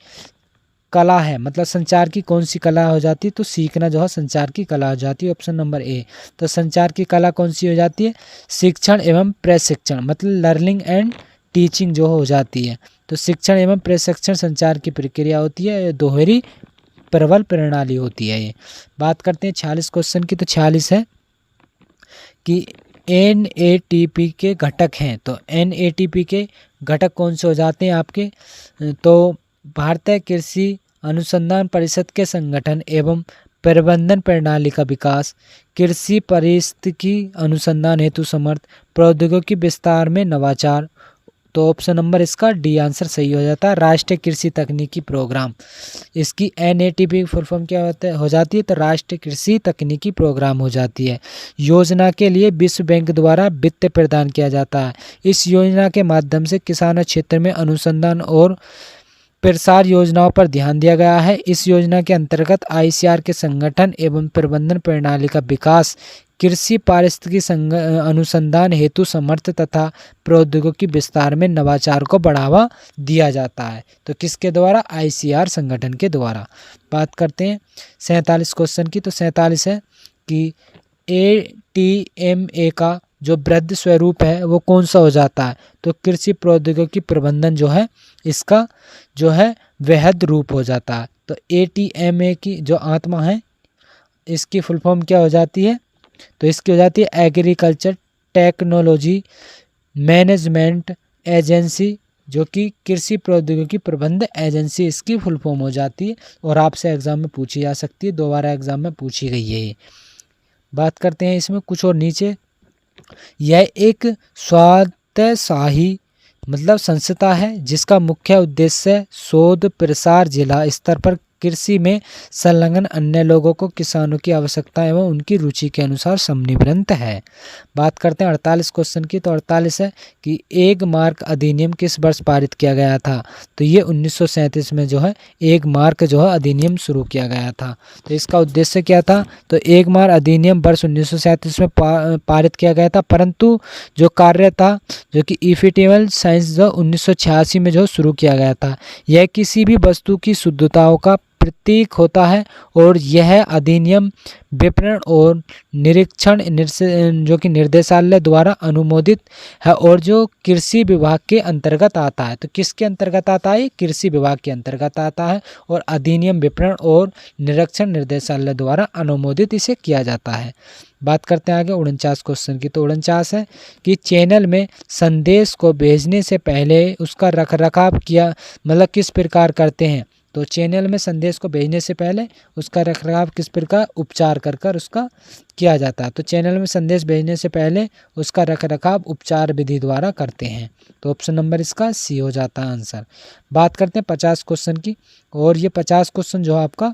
कला है, मतलब संचार की कौन सी कला हो जाती है, तो सीखना जो है संचार की कला हो जाती है। Option number A. तो संचार की कला कौन सी हो जाती है, शिक्षण एवं प्रशिक्षण, मतलब लर्निंग एंड टीचिंग जो हो जाती है। तो शिक्षण एवं प्रशिक्षण संचार की प्रक्रिया होती है, ये दोहरी प्रबल प्रणाली होती है ये। बात करते हैं 46 क्वेश्चन की। तो 46 है कि NATP के घटक हैं। तो NATP के घटक कौन से हो जाते हैं आपके, तो भारतीय कृषि अनुसंधान परिषद के संगठन एवं प्रबंधन प्रणाली का विकास, कृषि पारिस्थितिकी अनुसंधान हेतु समर्थ, प्रौद्योगिकी विस्तार में नवाचार। तो ऑप्शन नंबर इसका डी आंसर सही हो जाता है, राष्ट्रीय कृषि तकनीकी प्रोग्राम। इसकी NATP फुल फॉर्म क्या हो जाती है, तो राष्ट्रीय कृषि तकनीकी प्रोग्राम हो जाती है। योजना के लिए विश्व बैंक द्वारा वित्त प्रदान किया जाता है। इस योजना के माध्यम से किसानों क्षेत्र में अनुसंधान और प्रसार योजनाओं पर ध्यान दिया गया है। इस योजना के अंतर्गत ICR के संगठन एवं प्रबंधन प्रणाली का विकास, कृषि पारिस्थितिकी अनुसंधान हेतु समर्थ तथा प्रौद्योगिकी विस्तार में नवाचार को बढ़ावा दिया जाता है। तो किसके द्वारा, ICR संगठन के द्वारा। बात करते हैं 47 क्वेश्चन की। तो 47 है कि ATMA का जो वृद्धि स्वरूप है वो कौन सा हो जाता है, तो कृषि प्रौद्योगिकी प्रबंधन जो है इसका जो है वृहद रूप हो जाता है। तो ATMA की जो आत्मा है इसकी फुल फॉर्म क्या हो जाती है, तो इसकी हो जाती है एग्रीकल्चर टेक्नोलॉजी मैनेजमेंट एजेंसी, जो कि कृषि प्रौद्योगिकी प्रबंध एजेंसी इसकी फुल फॉर्म हो जाती है और आपसे एग्जाम में पूछी जा सकती है, दोबारा एग्जाम में पूछी गई है ये। बात करते हैं इसमें कुछ और नीचे। यह एक स्वायत्तशासी मतलब संस्था है जिसका मुख्य उद्देश्य शोध प्रसार जिला स्तर पर कृषि में संलग्न अन्य लोगों को किसानों की आवश्यकता एवं उनकी रुचि के अनुसार समन्वित है। बात करते हैं 48 क्वेश्चन की। तो 48 है कि एक मार्क अधिनियम किस वर्ष पारित किया गया था, तो ये 1937 में जो है एक मार्क जो है अधिनियम शुरू किया गया था। तो इसका उद्देश्य क्या था, तो एक मार्क अधिनियम वर्ष 1937 में पारित किया गया था, परंतु जो कार्य था जो कि इफेक्टिव साइंस जो 1986 में जो शुरू किया गया था। यह किसी भी वस्तु की शुद्धताओं का प्रतीक होता है और यह अधिनियम विपणन और निरीक्षण जो कि निर्देशालय द्वारा अनुमोदित है और जो कृषि विभाग के अंतर्गत आता है। तो किसके अंतर्गत आता है, कृषि विभाग के अंतर्गत आता है और अधिनियम विपणन और निरीक्षण निर्देशालय द्वारा अनुमोदित इसे किया जाता है। बात करते हैं आगे 49 क्वेश्चन की। तो 49 है कि चैनल में संदेश को भेजने से पहले उसका रखरखाव किया मतलब किस प्रकार करते हैं, तो चैनल में संदेश को भेजने से पहले उसका रखरखाव किस प्रकार उपचार कर उसका किया जाता है। तो चैनल में संदेश भेजने से पहले उसका रखरखाव उपचार विधि द्वारा करते हैं। तो ऑप्शन नंबर इसका सी हो जाता है आंसर। बात करते हैं 50 क्वेश्चन की और ये 50 क्वेश्चन जो आपका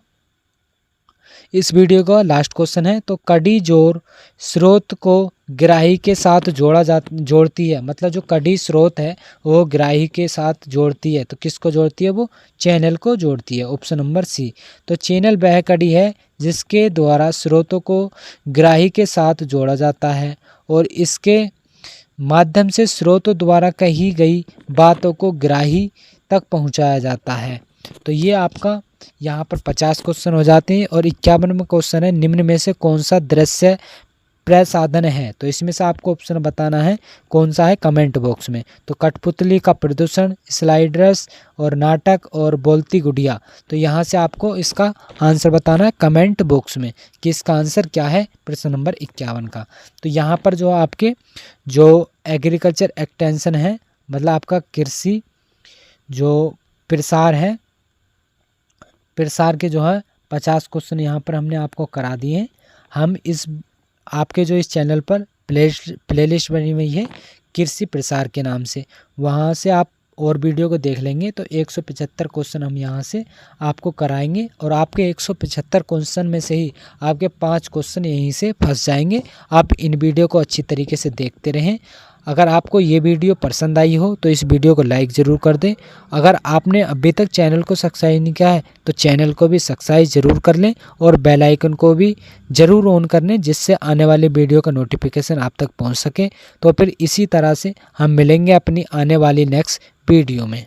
इस वीडियो का लास्ट क्वेश्चन है। तो कड़ी जोड़ स्रोत को ग्राही के साथ जोड़ती है, मतलब जो कड़ी स्रोत है वो ग्राही के साथ जोड़ती है। तो किसको जोड़ती है, वो चैनल को जोड़ती है। Option number C. तो चैनल वह कड़ी है जिसके द्वारा स्रोतों को ग्राही के साथ जोड़ा जाता है और इसके माध्यम से स्रोतों द्वारा कही गई बातों को ग्राही तक पहुंचाया जाता है। तो ये आपका यहाँ पर 50 क्वेश्चन हो जाते हैं। और 51वां क्वेश्चन है निम्न में से कौन सा दृश्य प्रसाधन है, तो इसमें से आपको ऑप्शन बताना है कौन सा है कमेंट बॉक्स में। तो कठपुतली का प्रदूषण, स्लाइडर्स और नाटक और बोलती गुड़िया। तो यहाँ से आपको इसका आंसर बताना है कमेंट बॉक्स में कि इसका आंसर क्या है प्रश्न नंबर 51 का। तो यहाँ पर जो आपके जो एग्रीकल्चर एक्सटेंशन है मतलब आपका कृषि जो प्रसार है, प्रसार के जो है 50 क्वेश्चन यहाँ पर हमने आपको करा दिए हैं। हम इस आपके जो इस चैनल पर प्लेलिस्ट बनी हुई है कृषि प्रसार के नाम से, वहाँ से आप और वीडियो को देख लेंगे तो 175 क्वेश्चन हम यहाँ से आपको कराएंगे और आपके 175 क्वेश्चन में से ही आपके 5 क्वेश्चन यहीं से फंस जाएंगे। आप इन वीडियो को अच्छी तरीके से देखते रहें। अगर आपको ये वीडियो पसंद आई हो तो इस वीडियो को लाइक ज़रूर कर दें। अगर आपने अभी तक चैनल को सब्सक्राइब नहीं किया है तो चैनल को भी सब्सक्राइब ज़रूर कर लें और बेल आइकन को भी ज़रूर ऑन कर लें, जिससे आने वाले वीडियो का नोटिफिकेशन आप तक पहुंच सके। तो फिर इसी तरह से हम मिलेंगे अपनी आने वाली नेक्स्ट वीडियो में।